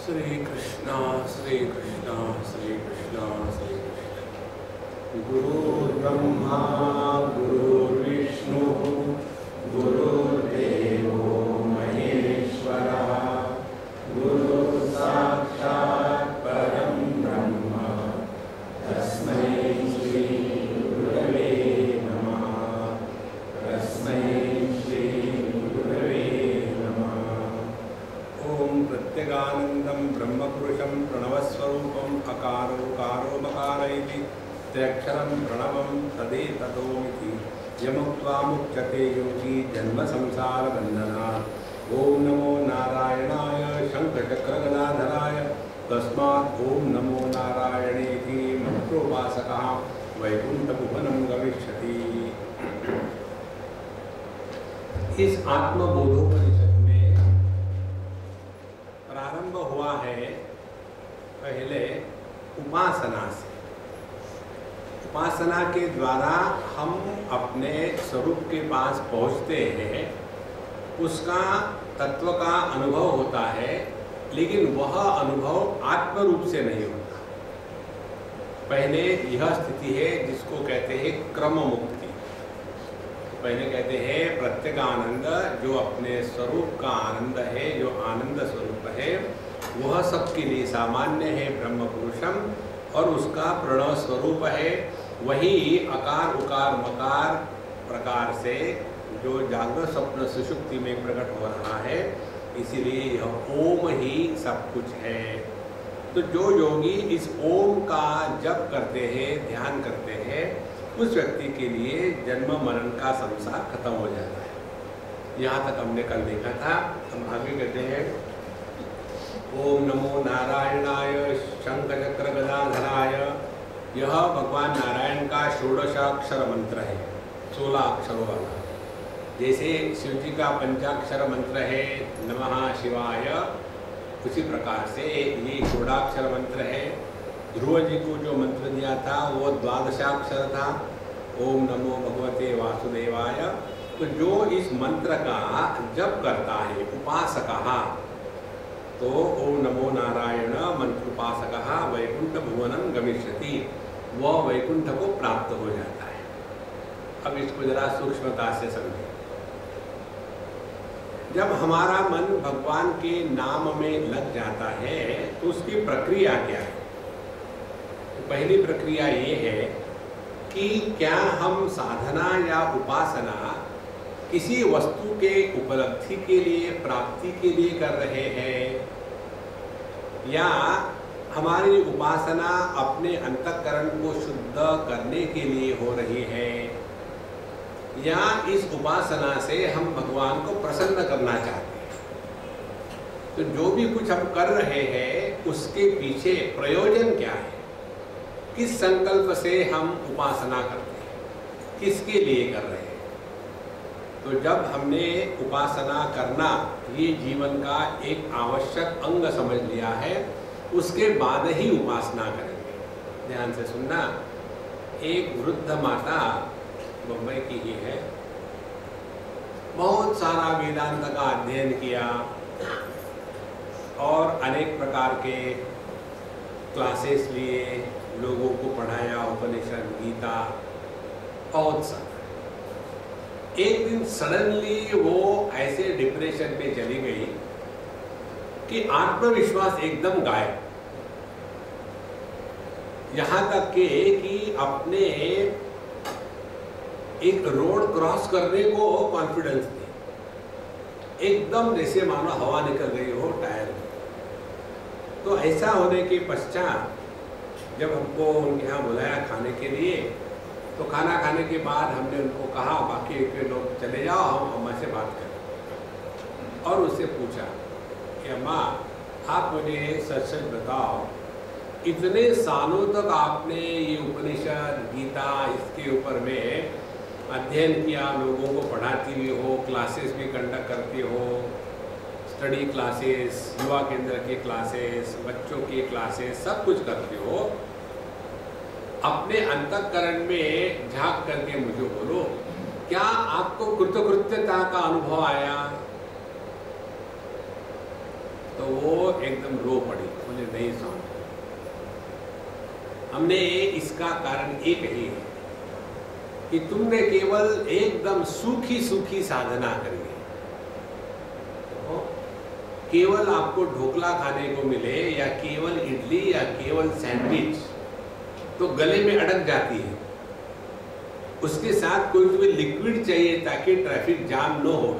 श्री कृष्णा श्री कृष्णा श्री कृष्णा श्री कृष्णा। गुरुर्ब्रह्मा गुरुर्विष्णु गुरुर्देवो महेश्वरः गुरुः साक्षात् परं ब्रह्म तस्मै श्री गुरवे नमः तस्मै श्री गुरवे नमः। ओम प्रत्यगानंदं ब्रह्मपुरुषं प्रणवस्वरूपम् अकारो मकार इति त्र्यक्षरं प्रणवं तदेततोमिति यमुक्त्वा मुच्यते योगी जन्म संसार बन्धनात्। ओम नमो नारायणाय शंखचक्रगदाधराय तस्मात् ओम नमो नारायणेति मंत्रोपासकः वैकुंठभुवनं गमिष्यति। इस आत्मबोधोपनिषद में प्रारंभ हुआ है पहले उपासना से। उपासना के द्वारा हम अपने स्वरूप के पास पहुंचते हैं, उसका तत्व का अनुभव होता है, लेकिन वह अनुभव आत्म रूप से नहीं होता। पहले यह स्थिति है जिसको कहते हैं क्रम मुक्ति। पहले कहते हैं प्रत्यगानंद, जो अपने स्वरूप का आनंद है, जो आनंद स्वरूप है, वह सबके लिए सामान्य है ब्रह्म पुरुषम, और उसका प्रणव स्वरूप है। वही अकार उकार मकार प्रकार से जो जागृत स्वप्न सुषुप्ति में प्रकट हो रहा है, इसीलिए यह ओम ही सब कुछ है। तो जो योगी इस ओम का जप करते हैं, ध्यान करते हैं, उस व्यक्ति के लिए जन्म मरण का संसार खत्म हो जाता है। यहाँ तक हमने कल देखा था। हम आगे कहते हैं ओम नमो नारायणाय शंखचक्र गदाधराय। यह भगवान नारायण का षोडशाक्षर मंत्र है, 16 अक्षरों वाला। जैसे शिव जी का पंचाक्षर मंत्र है नमः शिवाय, उसी प्रकार से ये षोडाक्षर मंत्र है। ध्रुव जी को जो मंत्र दिया था वो द्वादशाक्षर था, ओम नमो भगवते वासुदेवाय। तो जो इस मंत्र का जप करता है उपासकः, तो ओम नमो नारायण मंत्रोपासकः वैकुंठ भुवनं गमिष्यति, वह वैकुंठ को प्राप्त हो जाता है। अब इसको जरा सूक्ष्मता से समझें। जब हमारा मन भगवान के नाम में लग जाता है तो उसकी प्रक्रिया क्या है? तो पहली प्रक्रिया ये है कि क्या हम साधना या उपासना किसी वस्तु के उपलब्धि के लिए, प्राप्ति के लिए कर रहे हैं, या हमारी उपासना अपने अंतःकरण को शुद्ध करने के लिए हो रही है, या इस उपासना से हम भगवान को प्रसन्न करना चाहते हैं। तो जो भी कुछ हम कर रहे हैं उसके पीछे प्रयोजन क्या है, किस संकल्प से हम उपासना करते हैं, किसके लिए कर रहे हैं। तो जब हमने उपासना करना ये जीवन का एक आवश्यक अंग समझ लिया है, उसके बाद ही उपासना करेंगे। ध्यान से सुनना। एक वृद्ध माता मुंबई की ही है, बहुत सारा वेदांत का अध्ययन किया और अनेक प्रकार के क्लासेस लिए, लोगों को पढ़ाया, उपनिषद गीता, बहुत सारा। एक दिन सडनली वो ऐसे डिप्रेशन में चली गई कि आत्मविश्वास एकदम गायब। यहां तक कि अपने एक रोड क्रॉस करने को कॉन्फिडेंस नहीं, एकदम जैसे मानो हवा निकल गई हो टायर में। तो ऐसा होने के पश्चात जब हमको उनके यहाँ बुलाया खाने के लिए, तो खाना खाने के बाद हमने उनको कहा बाकी के लोग चले जाओ, हम अम्मा से बात करें। और उससे पूछा कि अम्मा आप मुझे सच सच बताओ, इतने सालों तक आपने ये उपनिषद गीता इसके ऊपर में अध्ययन किया, लोगों को पढ़ाती भी हो, क्लासेस भी कंडक्ट करती हो, स्टडी क्लासेस, युवा केंद्र के क्लासेस, बच्चों के क्लासेस, सब कुछ करती हो। अपने अंतःकरण में झांक करके मुझे बोलो, क्या आपको कृतकृत्यता का अनुभव आया? तो तो वो एकदम रो पड़ी, बोले नहीं स्वामी। हमने इसका कारण एक ही है कि तुमने केवल एकदम सूखी सूखी साधना करी है। तो केवल आपको ढोकला खाने को मिले या केवल इडली या केवल सैंडविच तो गले में अटक जाती है, उसके साथ कोई तुम्हें लिक्विड चाहिए ताकि ट्रैफिक जाम न हो।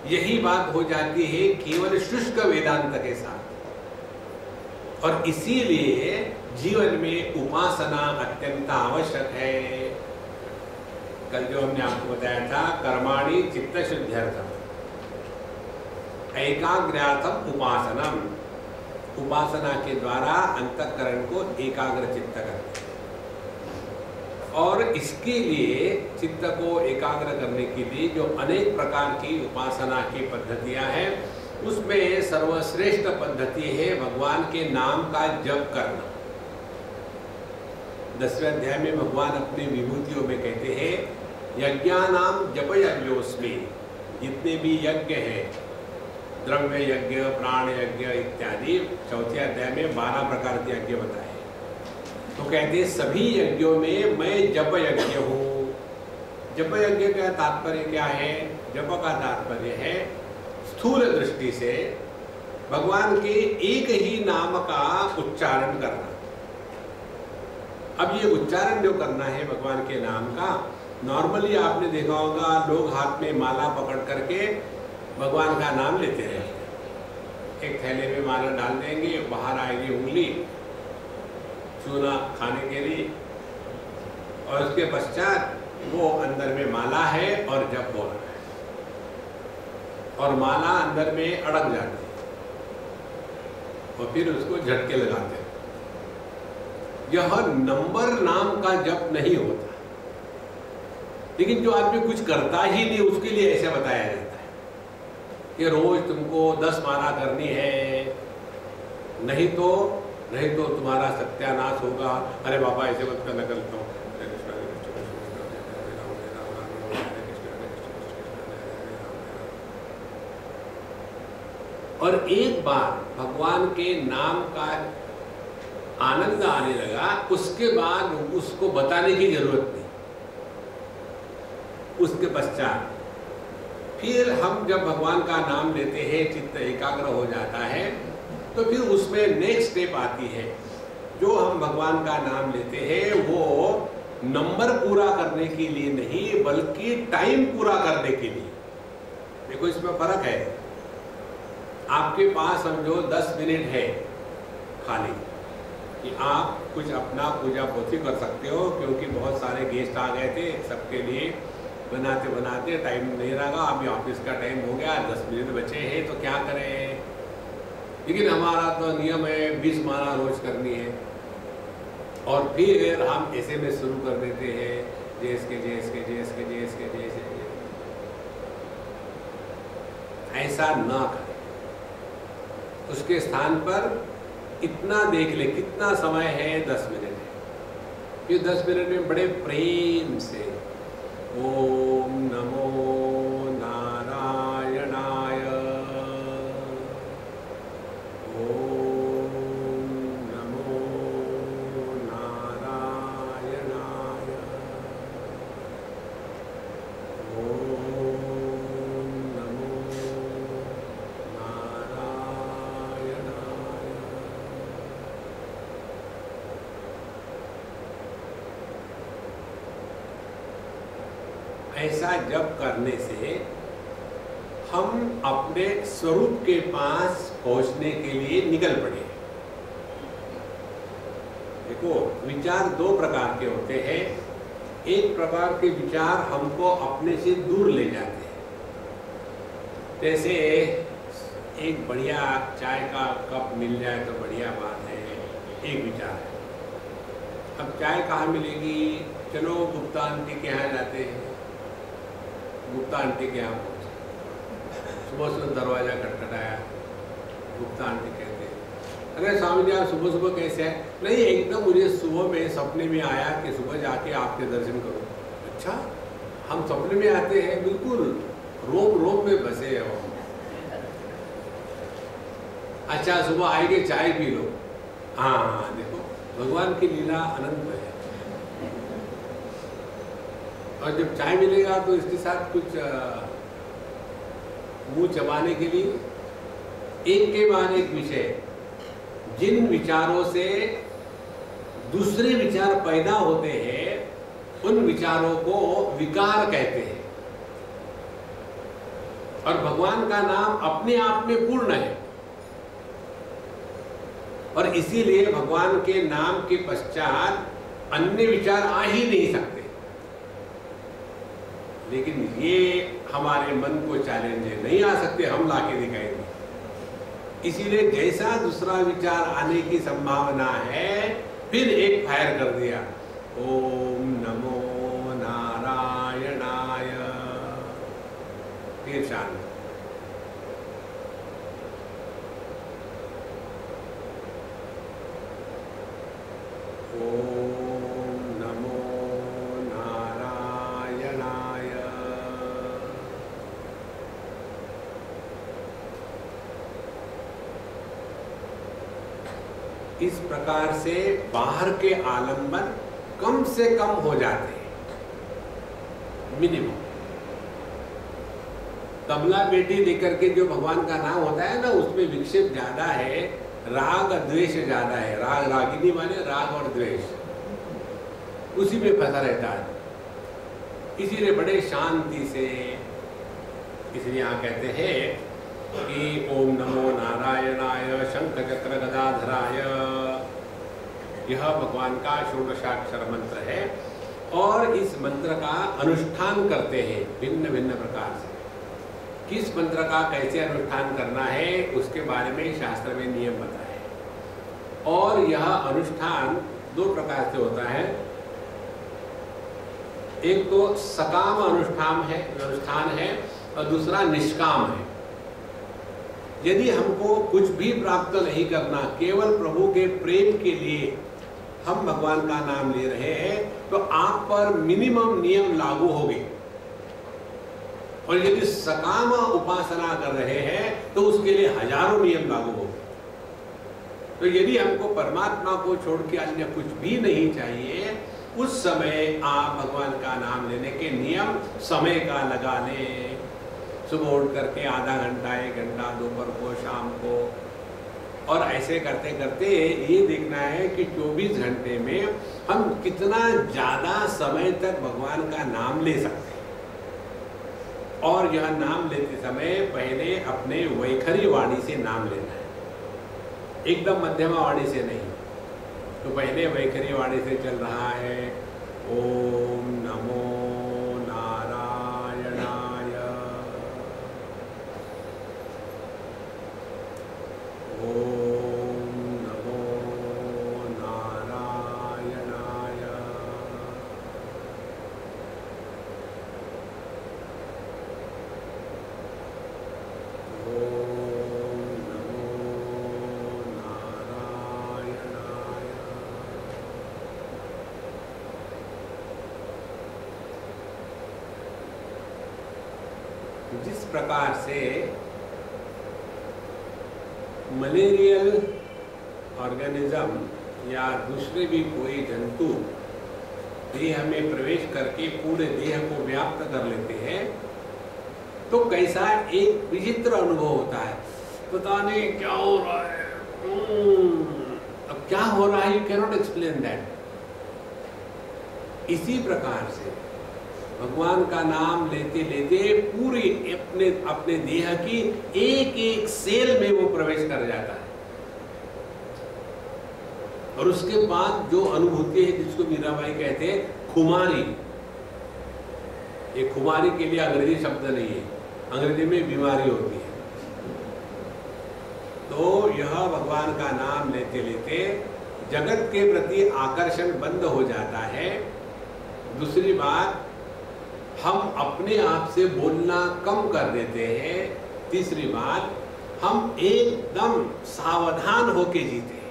यही बात हो जाती है केवल शुष्क वेदांत के साथ। और इसीलिए जीवन में उपासना अत्यंत आवश्यक है। कल जो हमने आपको बताया था, कर्माणि चित्त शुद्ध्यर्थम एकाग्र्यार्थम उपासनम, उपासना के द्वारा अंतःकरण को एकाग्र चित्त करते हैं। और इसके लिए चित्त को एकाग्र करने के लिए जो अनेक प्रकार की उपासना की पद्धतियां हैं, उसमें सर्वश्रेष्ठ पद्धति है भगवान के नाम का जप करना। 10वें अध्याय में भगवान अपनी विभूतियों में कहते हैं, यज्ञानाम जप यज्ञोस्मि, जितने भी यज्ञ हैं, द्रव्य यज्ञ, प्राण यज्ञ इत्यादि, 4थे अध्याय में 12 प्रकार के यज्ञ बताए। तो कहते हैं सभी यज्ञों में मैं जप यज्ञ हूँ। जप यज्ञ का तात्पर्य क्या है? जप का तात्पर्य है स्थूल दृष्टि से भगवान के एक ही नाम का उच्चारण करना। अब ये उच्चारण जो करना है भगवान के नाम का, नॉर्मली आपने देखा होगा लोग हाथ में माला पकड़ करके भगवान का नाम लेते रहते हैं। एक थैले में माला डाल देंगे, बाहर आएगी उंगली चूना खाने के लिए, और उसके पश्चात वो अंदर में माला है और जप हो रहा है, और माला अंदर में अड़क जाती है और फिर उसको झटके लगाते हैं। यह नंबर नाम का जप नहीं होता, लेकिन जो आदमी कुछ करता ही नहीं उसके लिए ऐसे बताया जाता है कि रोज तुमको 10 माला करनी है, नहीं तो तुम्हारा सत्यानाश होगा। अरे बाबा ऐसे मत करना, करता हूँ। और एक बार भगवान के नाम का आनंद आने लगा, उसके बाद उसको बताने की जरूरत नहीं। उसके पश्चात फिर हम जब भगवान का नाम लेते हैं, चित्त एकाग्र हो जाता है, तो फिर उसमें नेक्स्ट स्टेप आती है। जो हम भगवान का नाम लेते हैं वो नंबर पूरा करने के लिए नहीं, बल्कि टाइम पूरा करने के लिए। देखो इसमें फर्क है। आपके पास समझो 10 मिनट है खाली कि आप कुछ अपना पूजा पोथी कर सकते हो, क्योंकि बहुत सारे गेस्ट आ गए थे, सबके लिए बनाते बनाते टाइम नहीं रहा। अभी ऑफिस का टाइम हो गया, 10 मिनट बचे हैं, तो क्या करें। लेकिन हमारा तो नियम है 20 माला रोज करनी है, और फिर हम ऐसे में शुरू कर देते हैं जय ऐसा ना करें। उसके स्थान पर इतना देख ले कितना समय है, 10 मिनट है। ये 10 मिनट में बड़े प्रेम से ओम नमो नारायणाय, ऐसा जप करने से हम अपने स्वरूप के पास पहुंचने के लिए निकल पड़े। देखो विचार 2 प्रकार के होते हैं। एक प्रकार के विचार हमको अपने से दूर ले जाते हैं, जैसे एक बढ़िया चाय का कप मिल जाए तो बढ़िया बात है, एक विचार है। अब चाय कहाँ मिलेगी? चलो गुप्ता आंटी के यहाँ जाते हैं। गुप्ता आंटी के यहाँ पहुँचे, सुबह सुबह दरवाजा खटखटाया, गुप्ता आंटी कहते हैं, अरे स्वामी जी आप सुबह सुबह कैसे हैं? नहीं, एकदम मुझे सुबह में सपने में आया कि सुबह जाके आपके दर्शन करूं। अच्छा, हम सपने में आते हैं? बिल्कुल रोम रोम में बसे हैं। अच्छा सुबह आएंगे चाय पी लो। हाँ हाँ, देखो भगवान की लीला अनंत है। और जब चाय मिलेगा तो इसके साथ कुछ मुंह चबाने के लिए एक के बाद एक विषय, जिन विचारों से दूसरे विचार पैदा होते हैं उन विचारों को विकार कहते हैं। और भगवान का नाम अपने आप में पूर्ण है और इसीलिए भगवान के नाम के पश्चात अन्य विचार आ ही नहीं सकते। लेकिन ये हमारे मन को चैलेंज है, नहीं आ सकते, हम लाके दिखाएंगे। इसीलिए जैसा दूसरा विचार आने की संभावना है फिर एक फायर कर दिया, ओम नमो नारायणाय, फिर शांत। ओम नमो नारायणाय। इस प्रकार से बाहर के आलंबन कम से कम हो जाते हैं, मिनिमम। तबला पेटी लेकर के जो भगवान का नाम होता है ना, उसमें विक्षेप ज्यादा है, राग द्वेष ज्यादा है। राग रागिनी माने राग और द्वेष, उसी में फंसा रहता है। इसीलिए बड़े शांति से, इसलिए यहाँ कहते हैं कि ओम नमो नारायणाय शंख चक्र गदाधराय, यह भगवान का षोडशाक्षर मंत्र है। और इस मंत्र का अनुष्ठान करते हैं भिन्न भिन्न प्रकार से। किस मंत्र का कैसे अनुष्ठान करना है उसके बारे में शास्त्र में नियम बताए। और यह अनुष्ठान दो प्रकार से होता है। एक तो सकाम अनुष्ठान है और दूसरा निष्काम है। यदि हमको कुछ भी प्राप्त नहीं करना, केवल प्रभु के प्रेम के लिए हम भगवान का नाम ले रहे हैं, तो आप पर मिनिमम नियम लागू होंगे। और यदि सकाम उपासना कर रहे हैं तो उसके लिए हजारों नियम लागू होंगे। तो यदि हमको परमात्मा को छोड़ के अन्य कुछ भी नहीं चाहिए, उस समय आप भगवान का नाम लेने के नियम समय का लगा लें। सुबह उठ करके आधा घंटा, 1 घंटा, दोपहर को, शाम को, और ऐसे करते करते ये देखना है कि 24 घंटे में हम कितना ज़्यादा समय तक भगवान का नाम ले सकते हैं। और यह नाम लेते समय पहले अपने वैखरी वाणी से नाम लेना है, एकदम मध्यमा वाणी से नहीं। तो पहले वैखरी वाणी से चल रहा है, ओम नमो नारायणाय, ओम नमो नारायणाय, ओम नमो नारायणाय। जिस प्रकार से मलेरियल ऑर्गेनिज्म या दूसरे भी कोई जंतु देह में प्रवेश करके पूरे देह को व्याप्त कर लेते हैं, तो कैसा एक विचित्र अनुभव होता है, पता नहीं क्या हो रहा है। अब क्या हो रहा है, यू कैनॉट एक्सप्लेन दैट। इसी प्रकार से भगवान का नाम लेते लेते पूरी अपने देह की एक एक सेल में वो प्रवेश कर जाता है। और उसके बाद जो अनुभूति है, जिसको मीराबाई कहते हैं खुमारी, ये खुमारी के लिए अंग्रेजी शब्द नहीं है, अंग्रेजी में बीमारी होती है। तो यह भगवान का नाम लेते लेते जगत के प्रति आकर्षण बंद हो जाता है। दूसरी बात, हम अपने आप से बोलना कम कर देते हैं। तीसरी बात, हम एकदम सावधान होके जीते हैं।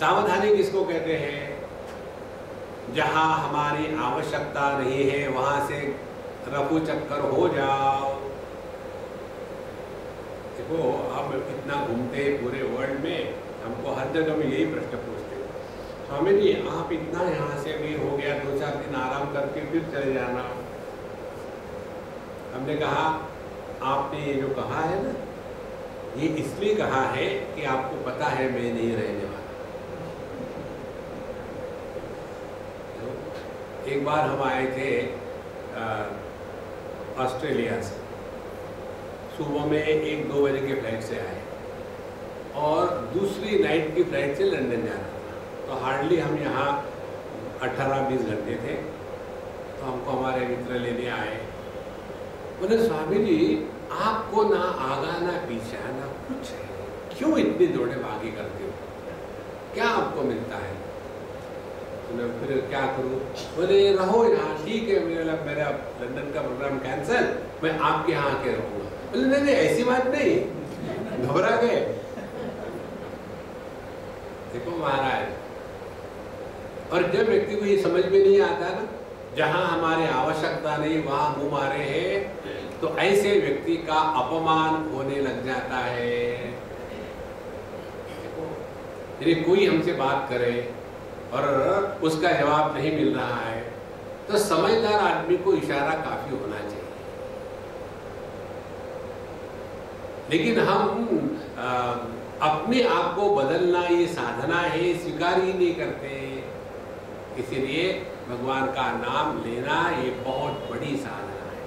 सावधानी किसको कहते हैं? जहां हमारी आवश्यकता नहीं है वहां से रफू चक्कर हो जाओ। देखो हम इतना घूमते हैं पूरे वर्ल्ड में, हमको हर जगह में यही प्रश्न पूछते हैं, स्वामी जी आप इतना यहाँ से भी हो गया, 2-4 दिन आराम करके फिर चले जाना। हमने कहा आपने ये जो कहा है ना, ये इसलिए कहा है कि आपको पता है मैं नहीं रहने वाला। एक बार हम आए थे ऑस्ट्रेलिया से, सुबह में 1-2 बजे के फ्लाइट से आए और दूसरी नाइट की फ्लाइट से लंदन जाना था। तो हार्डली हम यहाँ 18-20 घंटे थे। तो हमको हमारे मित्र लेने आए, बोले स्वामी जी आपको ना आगा ना पीछा ना कुछ है, क्यों इतनी दौड़े भागी करते हो, क्या आपको मिलता है? तो फिर क्या करूँ? बोले रहो यहाँ, ठीक है मेरा लंदन का प्रोग्राम कैंसिल, मैं आपके यहाँ आके रहूँगा। बोले नहीं ऐसी बात नहीं, घबरा गए। देखो महाराज, और जब व्यक्ति को ये समझ में नहीं आता ना, जहाँ हमारे आवश्यकता नहीं वहाँ मुँह मारे हैं, तो ऐसे व्यक्ति का अपमान होने लग जाता है। देखो यदि कोई हमसे बात करे और उसका जवाब नहीं मिल रहा है, तो समझदार आदमी को इशारा काफी होना चाहिए। लेकिन हम अपने आप को बदलना ये साधना है, स्वीकार ही नहीं करते। इसीलिए भगवान का नाम लेना ये बहुत बड़ी साधना है।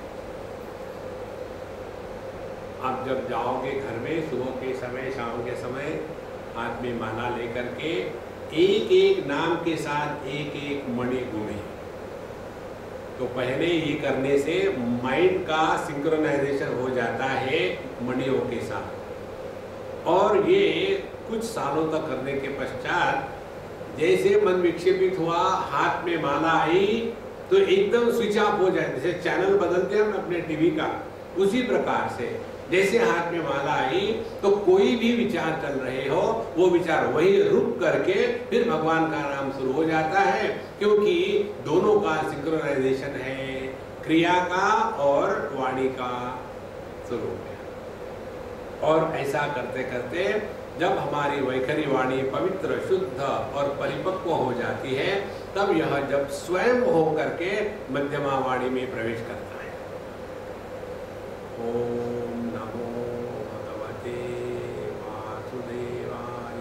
आप जब जाओगे घर में सुबह के समय, शाम के समय, हाथ में माला लेकर के एक एक नाम के साथ एक एक मणि घूमे। तो पहले ये करने से माइंड का सिंक्रोनाइजेशन हो जाता है मणियों के साथ, और ये कुछ सालों तक करने के पश्चात जैसे मन विक्षेपित हुआ, हाथ में माला आई तो एकदम स्विच ऑफ हो जाए। जैसे चैनल बदलते हैं हम अपने टीवी का, उसी प्रकार से जैसे हाथ में माला आई तो कोई भी विचार चल रहे हो, वो विचार वही रुक करके फिर भगवान का नाम शुरू हो जाता है, क्योंकि दोनों का सिंक्रोनाइजेशन है, क्रिया का और वाणी का शुरू हो गया। और ऐसा करते करते जब हमारी वैखरी वाणी पवित्र, शुद्ध और परिपक्व हो जाती है, तब यह जब स्वयं हो करके मध्यमा वाणी में प्रवेश करता है। ओम नमो भगवते वासुदेवाय।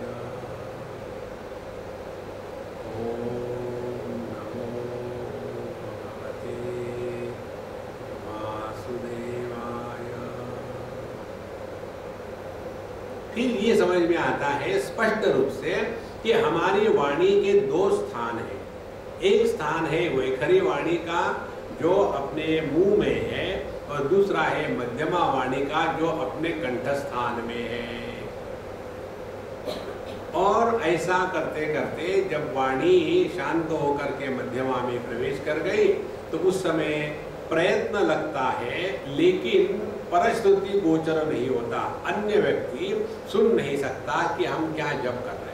ओम नमो भगवते वासुदेवाय। फिर ये समझ में आता है स्पष्ट रूप से कि हमारी वाणी के 2 स्थान हैं। एक स्थान है वैखरी वाणी का जो अपने मुंह में है, और दूसरा है मध्यमा वाणी का जो अपने कंठस्थान में है। और ऐसा करते करते जब वाणी शांत होकर के मध्यमा में प्रवेश कर गई, तो उस समय प्रयत्न लगता है, लेकिन परश्रुति गोचर नहीं होता। अन्य व्यक्ति सुन नहीं सकता कि हम क्या जप कर रहे हैं।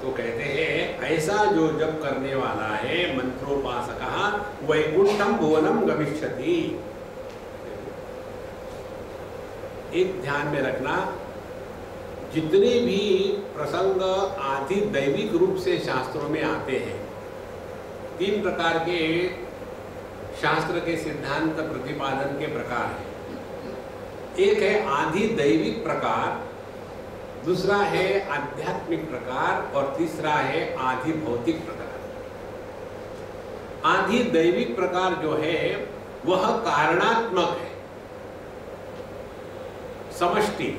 तो कहते हैं ऐसा जो जप करने वाला है मंत्रोपासकः वैकुंठम भुवनम गमिष्यति। एक ध्यान में रखना, जितने भी प्रसंग आदि दैविक रूप से शास्त्रों में आते हैं, 3 प्रकार के शास्त्र के सिद्धांत प्रतिपादन के प्रकार है। एक है आधि दैविक प्रकार, दूसरा है आध्यात्मिक प्रकार, और तीसरा है आधि भौतिक प्रकार। आधि दैविक प्रकार जो है वह कारणात्मक है, समष्टि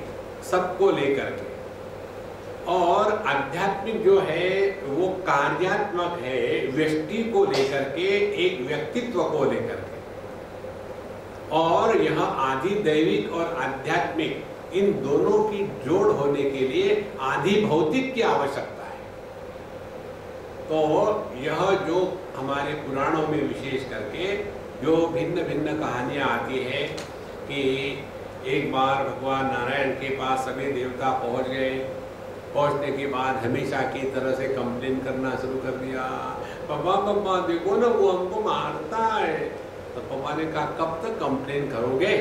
सबको लेकर के, और आध्यात्मिक जो है वो कार्यात्मक है, व्यष्टि को लेकर के, एक व्यक्तित्व को लेकर के। और यह आदि दैविक और आध्यात्मिक इन दोनों की जोड़ होने के लिए आदि भौतिक की आवश्यकता है। तो यह जो हमारे पुराणों में विशेष करके जो भिन्न भिन्न कहानियां आती है कि एक बार भगवान नारायण के पास सभी देवता पहुंच गए, पहुंचने के बाद हमेशा की तरह से कंप्लेन करना शुरू कर दिया, पापा देखो ना वो हमको मारता है। तो पापा ने कहा कब तक कंप्लेन करोगे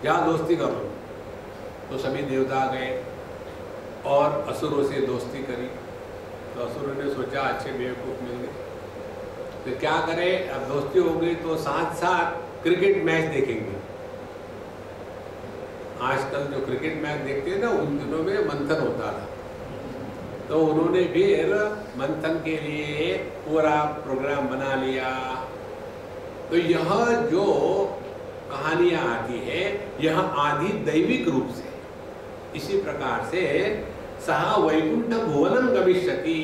जाओ दोस्ती कर लो। तो सभी देवता गए और असुरों से दोस्ती करी। तो असुरों ने सोचा अच्छे बेवकूफ़ मिल गए, तो क्या करें, अब दोस्ती हो गई तो साथ साथ क्रिकेट मैच देखेंगे। आजकल जो क्रिकेट मैच देखते हैं ना, उन दिनों में मंथन होता था, तो उन्होंने फिर मंथन के लिए पूरा प्रोग्राम बना लिया। तो यह जो कहानियाँ आती है यह आदि दैविक रूप से, इसी प्रकार से सहा वैकुंठ भुवनम गमिष्यति।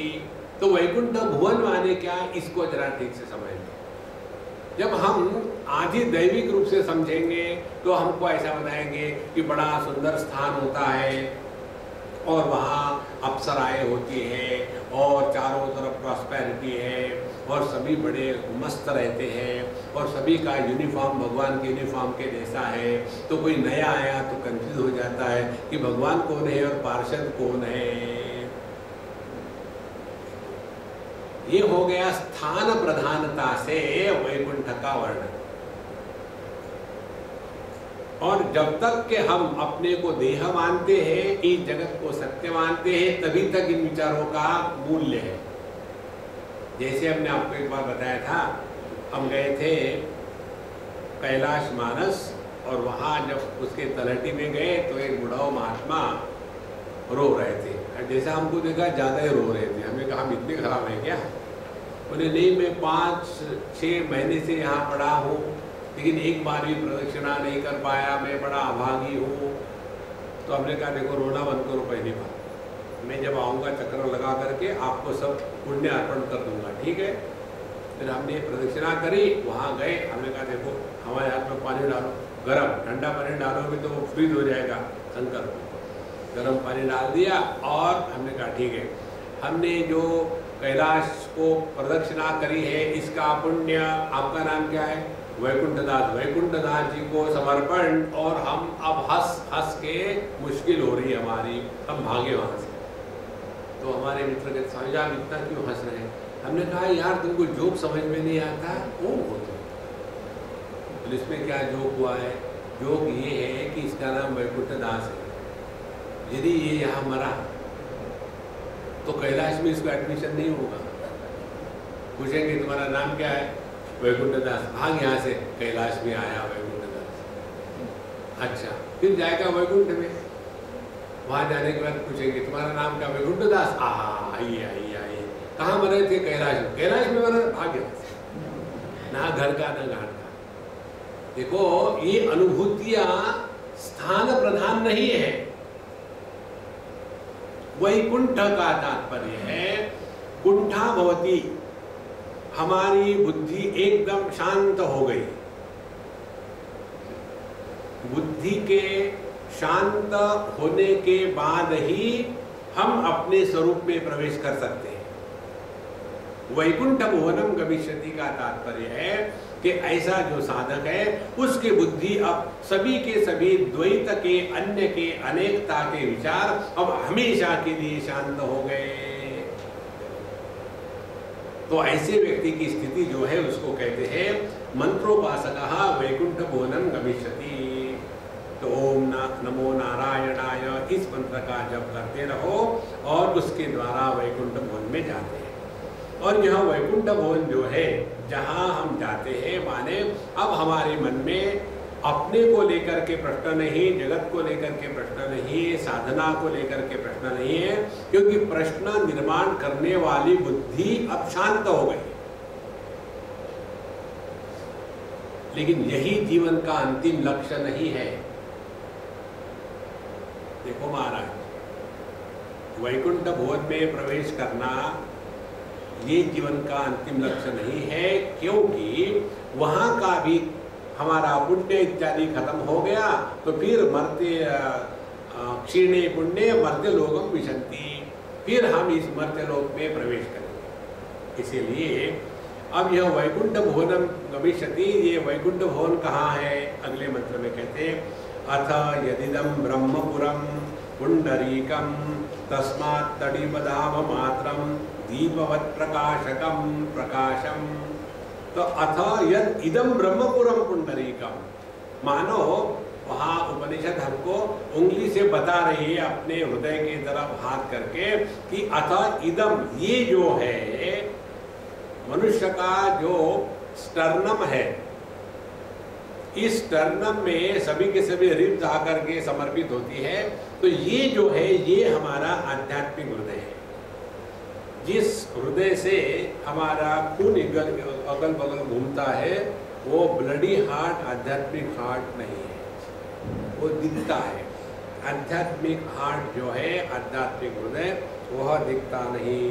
तो वैकुंठ भुवन माने क्या, इसको जरा ठीक से समझ लें। जब हम आदि दैविक रूप से समझेंगे तो हमको ऐसा बताएंगे कि बड़ा सुंदर स्थान होता है और वहाँ अप्सराएं होती हैं और चारों तरफ प्रॉस्पेरिटी है और सभी बड़े मस्त रहते हैं और सभी का यूनिफॉर्म भगवान के यूनिफॉर्म के जैसा है। तो कोई नया आया तो कंफ्यूज हो जाता है कि भगवान कौन है और पार्षद कौन है। ये हो गया स्थान प्रधानता से वैकुंठ का वर्णन। और जब तक कि हम अपने को देह मानते हैं, इस जगत को सत्य मानते हैं, तभी तक इन विचारों का मूल्य है। जैसे हमने आपको एक बार बताया था, हम गए थे कैलाश मानस और वहाँ जब उसके तलहटी में गए तो एक बुढ़ाओ महात्मा रो रहे थे। जैसा हमको देखा ज़्यादा ही रो रहे थे। हमें कहा हम इतने खराब हैं क्या? उन्हें नहीं, मैं 5-6 महीने से यहाँ पड़ा हूँ लेकिन एक बार भी प्रदक्षिणा नहीं कर पाया, मैं बड़ा अभागी हूँ। तो हमने कहा देखो रोना बंद करो, पहली बात मैं जब आऊँगा चक्र लगा करके आपको सब पुण्य अर्पण कर दूंगा, ठीक है? फिर हमने प्रदक्षिणा करी, वहाँ गए, हमने कहा देखो हमारे हाथ में पानी डालो, गर्म ठंडा पानी डालोगे तो वो फ्रीज हो जाएगा शंकर। गर्म पानी डाल दिया और हमने कहा ठीक है, हमने जो कैलाश को प्रदक्षिणा करी है इसका पुण्य, आपका नाम क्या है? वैकुंठदास। वैकुंठदास जी को समर्पण। और हम अब हंस हंस के मुश्किल हो रही है हमारी, हम भागे वहाँ से। तो हमारे मित्र कहते स्वामी जी आप इतना क्यों हंस रहे हैं? हमने कहा यार तुमको जोक समझ में नहीं आता, वो हो तो इसमें क्या जोक हुआ है? जोक ये है कि इसका नाम वैकुंठदास है। यदि ये यहाँ मरा तो कैलाश में इसको एडमिशन नहीं होगा। पूछेंगे तुम्हारा नाम क्या है? वैकुंठदास। भाग यहाँ से, कैलाश में आया वैकुंठदास। अच्छा, फिर जाएगा वैकुंठ में, वहाँ जाने के बाद पूछेंगे तुम्हारा नाम क्या? वैकुंठदास। आइए आइए आइए, कहाँ मरे थे? कैलाश में। कैलाश में मरे, भाग यहाँ से, ना घर का ना घाट का। देखो ये अनुभूतियां स्थान प्रधान नहीं है। वैकुंठ का तात्पर्य है कुंठा भवती, हमारी बुद्धि एकदम शांत हो गई। बुद्धि के शांत होने के बाद ही हम अपने स्वरूप में प्रवेश कर सकते हैं। वैकुंठ भुवनम गमिष्यति का तात्पर्य है कि ऐसा जो साधक है उसकी बुद्धि अब सभी के सभी द्वैत के, अन्य के, अनेकता के विचार अब हमेशा के लिए शांत हो गए। तो ऐसे व्यक्ति की स्थिति जो है उसको कहते हैं मंत्रोपासकः वैकुंठ भुवनम गमिष्यति। तो ओम नमो नारायणाय इस मंत्र का जप करते रहो और उसके द्वारा वैकुंठ भुवन में जाते हैं। और यह वैकुंठ भवन जो है जहाँ हम जाते हैं, माने अब हमारे मन में अपने को लेकर के प्रश्न नहीं, जगत को लेकर के प्रश्न नहीं, साधना को लेकर के प्रश्न नहीं है, क्योंकि प्रश्न निर्माण करने वाली बुद्धि अब शांत हो गई। लेकिन यही जीवन का अंतिम लक्ष्य नहीं है। देखो महाराज, वैकुंठ भवन में प्रवेश करना ये जीवन का अंतिम लक्ष्य नहीं है, क्योंकि वहाँ का भी हमारा पुण्य इत्यादि खत्म हो गया तो फिर मर्त्य क्षीणे पुण्य मर्त्य लोकम विशन्ति, फिर हम इस मर्त्य लोक में प्रवेश करेंगे। इसीलिए अब यह वैकुंठ भुवनम गमिष्यति, ये वैकुंठ भवन कहाँ है? अगले मंत्र में कहते अथ यदिदं ब्रह्मपुरम पुंडरीकम तस्मात् तडिवदाम मात्रम दीपवत् प्रकाशकम प्रकाशम। तो अथ यद इदम ब्रह्मपुरम पुंडरीकम, मानो वहाँ उपनिषद हमको उंगली से बता रही है अपने हृदय की तरफ हाथ करके कि अतः इदम, ये जो है मनुष्य का जो स्टर्नम है, इस स्टर्नम में सभी के सभी रिब्स आकर के समर्पित होती है। तो ये जो है ये हमारा आध्यात्मिक हृदय है। जिस हृदय से हमारा खून अगल बगल घूमता है वो ब्लडी हार्ट आध्यात्मिक हार्ट नहीं है, वो दिखता है। आध्यात्मिक हार्ट जो है, आध्यात्मिक हृदय, वह दिखता नहीं।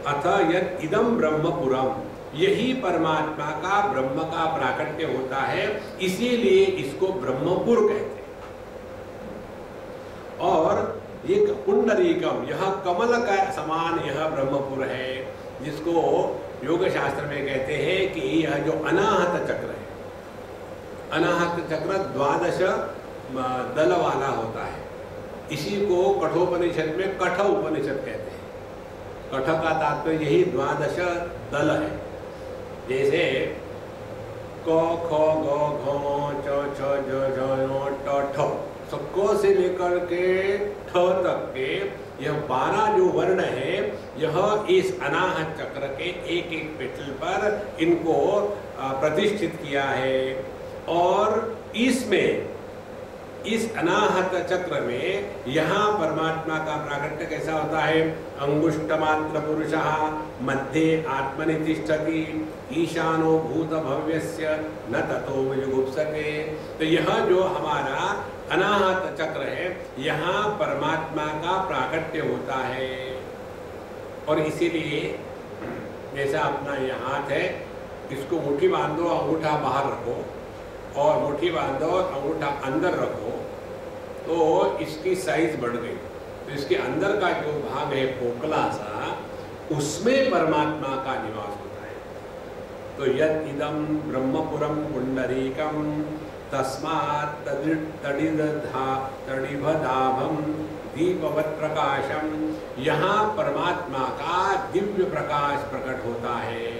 अतः यद इदम ब्रह्मपुरम, यही परमात्मा का, ब्रह्म का प्राकट्य होता है, इसीलिए इसको ब्रह्मपुर कहते हैं। और ये पुंडरीकम, यह कमल का समान यह ब्रह्मपुर है, जिसको योग शास्त्र में कहते हैं कि यह जो अनाहत चक्र है, अनाहत चक्र 12 दल वाला होता है। इसी को कठोपनिषद में कठ उपनिषद कहते हैं। कठ का तात्पर्य यही 12 दल है। जैसे क ख ग घ च छ ज झ ञ ट ठ, क से लेकर के ठ तक के यह 12 जो वर्ण है, यह इस अनाहत चक्र के एक एक पेटल पर इनको प्रतिष्ठित किया है। और इसमें, इस अनाहत चक्र में यहाँ परमात्मा का प्राकट्य कैसा होता है? अंगुष्टमात्र पुरुषः मध्ये आत्मनि तिष्ठति ईशानो भूत भव्यस्य न ततो विजुगुप्सते। तो यह जो हमारा अनाहत चक्र है, यहाँ परमात्मा का प्राकट्य होता है। और इसीलिए जैसा अपना यह हाथ है, इसको मुट्ठी बांधो, अंगूठा बाहर रखो, और मुट्ठी बांधो और अंगूठा अंदर रखो, तो इसकी साइज बढ़ गई। तो इसके अंदर का जो भाग है पोकला सा, उसमें परमात्मा का निवास होता है। तो यद इदम ब्रह्मपुरम पुंडरीकम तस्मात् तडिभदाभम दीपवत प्रकाशम, यहाँ परमात्मा का दिव्य प्रकाश प्रकट होता है।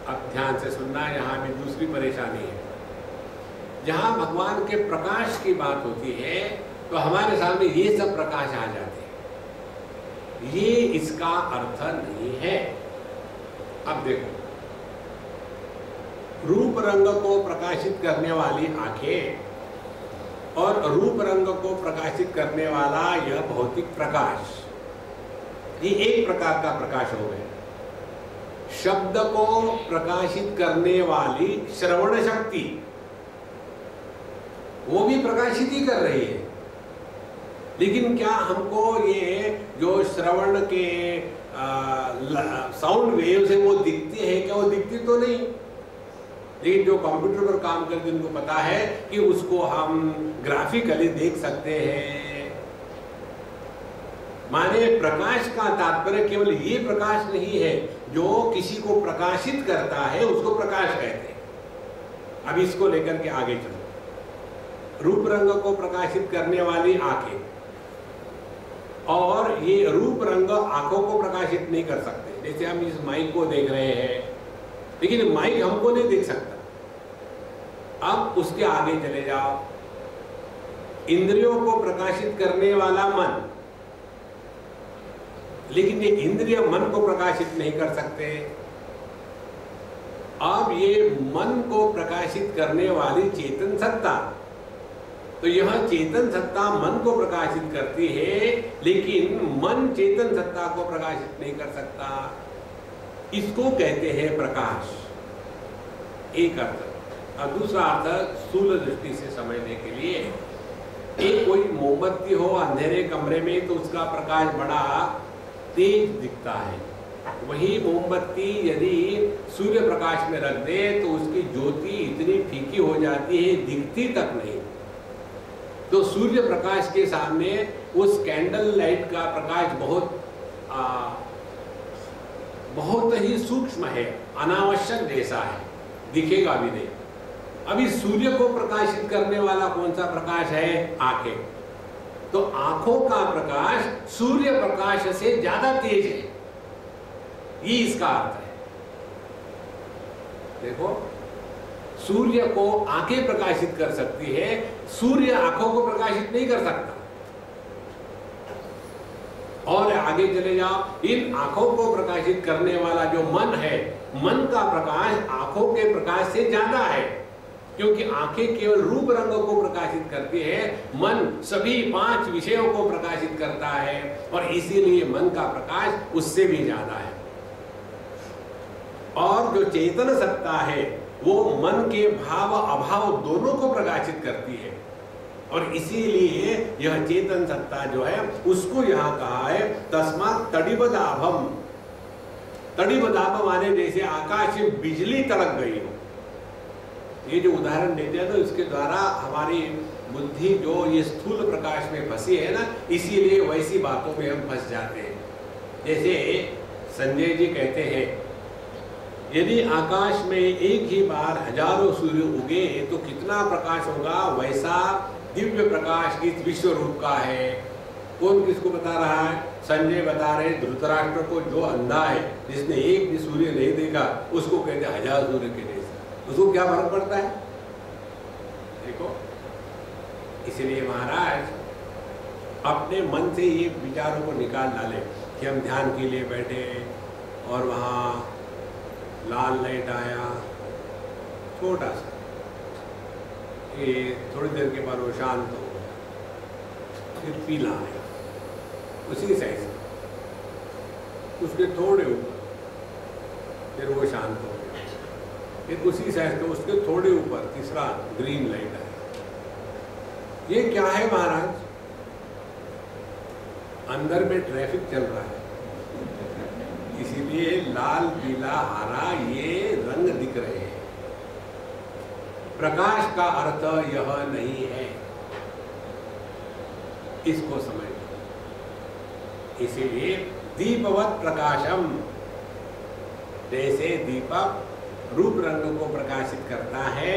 अब ध्यान से सुनना, यहाँ भी दूसरी परेशानी है। जहाँ भगवान के प्रकाश की बात होती है तो हमारे सामने ये सब प्रकाश आ जाते हैं। ये इसका अर्थ नहीं है। अब देखो, रूप रंग को प्रकाशित करने वाली आंखें और रूप रंग को प्रकाशित करने वाला यह भौतिक प्रकाश, ये एक प्रकार का प्रकाश हो गया। शब्द को प्रकाशित करने वाली श्रवण शक्ति, वो भी प्रकाशित ही कर रही है। लेकिन क्या हमको ये जो श्रवण के साउंड वेव्स है वो दिखती है क्या? वो दिखती तो नहीं। लेकिन जो कंप्यूटर पर काम करते उनको पता है कि उसको हम ग्राफिकली देख सकते हैं। माने प्रकाश का तात्पर्य केवल ये प्रकाश नहीं है जो किसी को प्रकाशित करता है, उसको प्रकाश कहते हैं। अब इसको लेकर के आगे चलो। रूप रंग को प्रकाशित करने वाली आंखें, और ये रूप रंग आंखों को प्रकाशित नहीं कर सकते। जैसे हम इस माइक को देख रहे हैं, लेकिन माइक हमको नहीं देख सकता। अब उसके आगे चले जाओ, इंद्रियों को प्रकाशित करने वाला मन, लेकिन ये इंद्रिय मन को प्रकाशित नहीं कर सकते। अब ये मन को प्रकाशित करने वाली चेतन सत्ता, तो यह चेतन सत्ता मन को प्रकाशित करती है, लेकिन मन चेतन सत्ता को प्रकाशित नहीं कर सकता। इसको कहते हैं प्रकाश, एक अर्थ। और दूसरा अर्थ स्थूल दृष्टि से समझने के लिए, एक कोई मोमबत्ती हो अंधेरे कमरे में तो उसका प्रकाश बड़ा तेज दिखता है। वही मोमबत्ती यदि सूर्य प्रकाश में रख दे तो उसकी ज्योति इतनी फीकी हो जाती है, दिखती तक नहीं। तो सूर्य प्रकाश के सामने उस कैंडल लाइट का प्रकाश बहुत ही सूक्ष्म है, अनावश्यक जैसा है, दिखेगा भी नहीं। अभी सूर्य को प्रकाशित करने वाला कौन सा प्रकाश है? आंखें। तो आंखों का प्रकाश सूर्य प्रकाश से ज्यादा तेज है, ये इसका अर्थ है। देखो, सूर्य को आंखें प्रकाशित कर सकती है, सूर्य आंखों को प्रकाशित नहीं कर सकता। और आगे चले जाओ, इन आंखों को प्रकाशित करने वाला जो मन है, मन का प्रकाश आंखों के प्रकाश से ज्यादा है, क्योंकि आंखें केवल रूप रंग को प्रकाशित करती है, मन सभी 5 विषयों को प्रकाशित करता है, और इसीलिए मन का प्रकाश उससे भी ज्यादा है। और जो चेतन सत्ता है वो मन के भाव अभाव दोनों को प्रकाशित करती है, और इसीलिए यह चेतन सत्ता जो है उसको यहां कहा है तस्मात् तडिबदाभम। तडिबदाभ माने जैसे आकाश में बिजली तड़क गई हो। ये जो उदाहरण देते हैं तो इसके द्वारा हमारी बुद्धि जो ये स्थूल प्रकाश में फंसी है ना, इसीलिए वैसी बातों में हम फंस जाते हैं। जैसे संजय जी कहते हैं, यदि आकाश में एक ही बार हजारों सूर्य उगे तो कितना प्रकाश होगा, वैसा दिव्य प्रकाश इस विश्व रूप का है। कौन किसको बता रहा है? संजय बता रहे धृतराष्ट्र को, जो अंधा है, जिसने एक भी सूर्य नहीं देखा, उसको कहते हैं 1000 सूर्य के जैसा। उसको क्या फर्क पड़ता है? देखो, इसलिए महाराज अपने मन से ये विचारों को निकाल डाले कि हम ध्यान के लिए बैठे और वहाँ लाल लाइट आया छोटा सा, ये थोड़ी देर के बाद वो शांत हो गया, फिर पीला आया उसी साइज, उसके थोड़े ऊपर फिर वो शांत हो गया, फिर उसी साइज के उसके थोड़े ऊपर तीसरा ग्रीन लाइट आया। ये क्या है महाराज? अंदर में ट्रैफिक चल रहा है, इसीलिए लाल पीला हरा ये रंग दिख रहे हैं। प्रकाश का अर्थ यह नहीं है, इसको समझ। इसीलिए दीपवत प्रकाशम, जैसे दीपक रूप रंग को प्रकाशित करता है,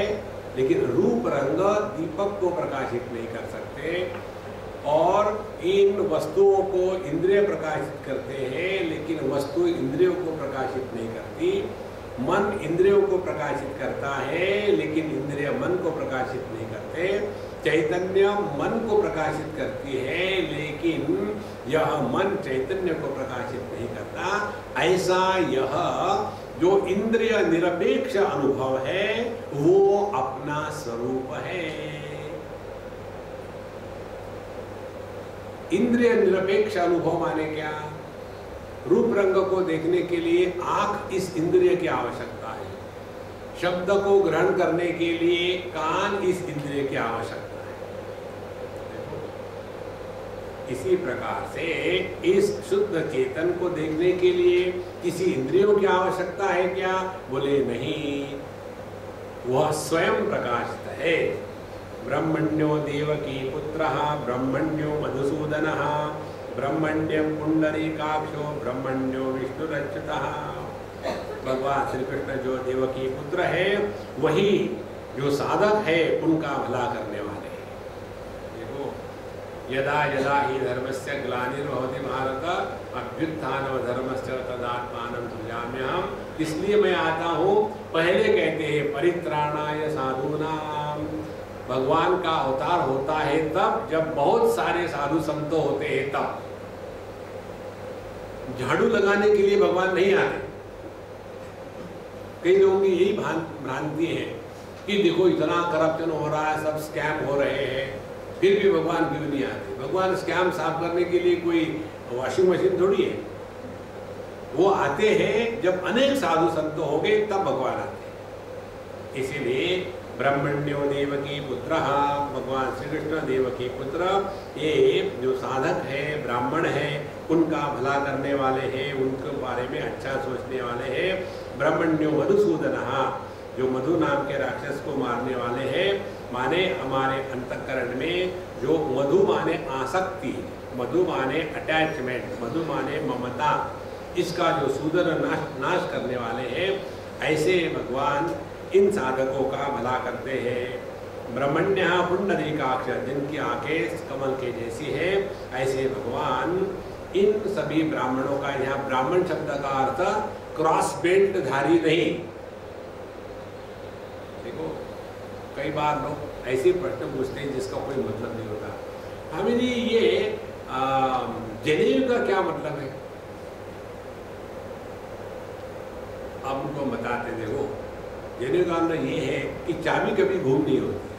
लेकिन रूप रंग दीपक को प्रकाशित नहीं कर सकते, और इन वस्तुओं को इंद्रिय प्रकाशित करते हैं, लेकिन वस्तु इंद्रियों को प्रकाशित नहीं करती। मन इंद्रियों को प्रकाशित करता है, लेकिन इंद्रिय मन को प्रकाशित नहीं करते। चैतन्य मन को प्रकाशित करती है, लेकिन यह मन चैतन्य को प्रकाशित नहीं करता। ऐसा यह जो इंद्रिय निरपेक्ष अनुभव है वो अपना स्वरूप है। इंद्रिय निरपेक्ष अनुभव माने क्या? रूप रंग को देखने के लिए आंख इस इंद्रिय की आवश्यकता है, शब्द को ग्रहण करने के लिए कान इस इंद्रिय की आवश्यकता है। इसी प्रकार से इस शुद्ध चेतन को देखने के लिए किसी इंद्रियों की आवश्यकता है क्या? बोले नहीं, वह स्वयं प्रकाशित है। ब्रह्मण्यो देवकी पुत्रः ब्रह्मण्यो मधुसूदनः ब्रह्मण्यम पुंडरीकाक्षो ब्रह्मण्यो विष्णुरच्युतः। भगवान श्री कृष्ण जो देवकी पुत्र है, वही जो साधक है उनका भला करने वाले हैं। देखो, यदा यदा हि धर्मस्य ग्लानिर्भवति भारत अभ्युत्थानमधर्मस्य तदात्मानं सृजाम्यहम्। इसलिए मैं आता हूँ। पहले कहते हैं परित्राणाय साधूनाम, भगवान का अवतार होता है तब जब बहुत सारे साधु संत होते हैं, तब। झाड़ू लगाने के लिए भगवान नहीं आते। कई लोगों की यही भ्रांति है कि देखो इतना करप्शन हो रहा है, सब स्कैम हो रहे हैं, फिर भी भगवान क्यों नहीं आते? भगवान स्कैम साफ करने के लिए कोई वॉशिंग मशीन थोड़ी है। वो आते हैं जब अनेक साधु संत हो गए, तब भगवान आते हैं। इसीलिए ब्रह्मण्यो देवकी पुत्र, भगवान श्री कृष्ण देवकी पुत्र, ये जो साधक है, ब्राह्मण है, उनका भला करने वाले हैं, उनके बारे में अच्छा सोचने वाले हैं। ब्रह्मण्यो मधुसूदन, जो मधु नाम के राक्षस को मारने वाले हैं, माने हमारे अंतःकरण में जो मधु माने आसक्ति, मधु माने अटैचमेंट, मधु माने ममता, इसका जो सूदन नाश करने वाले हैं, ऐसे भगवान इन साधकों का भला करते हैं। ब्रह्मण्य पुंडरीकाक्ष, जिनकी आंखें कमल के जैसी है, ऐसे भगवान इन सभी ब्राह्मणों का, यहाँ ब्राह्मण शब्द का अर्थ क्रॉस बेल्ट धारी नहीं। देखो, कई बार लोग ऐसे प्रश्न पूछते हैं जिसका कोई मतलब नहीं होता। स्वामी जी, ये जनेऊ का क्या मतलब है? आप उनको बताते, देखो जनेऊ का मतलब ये है कि चाबी कभी घूम नहीं होती।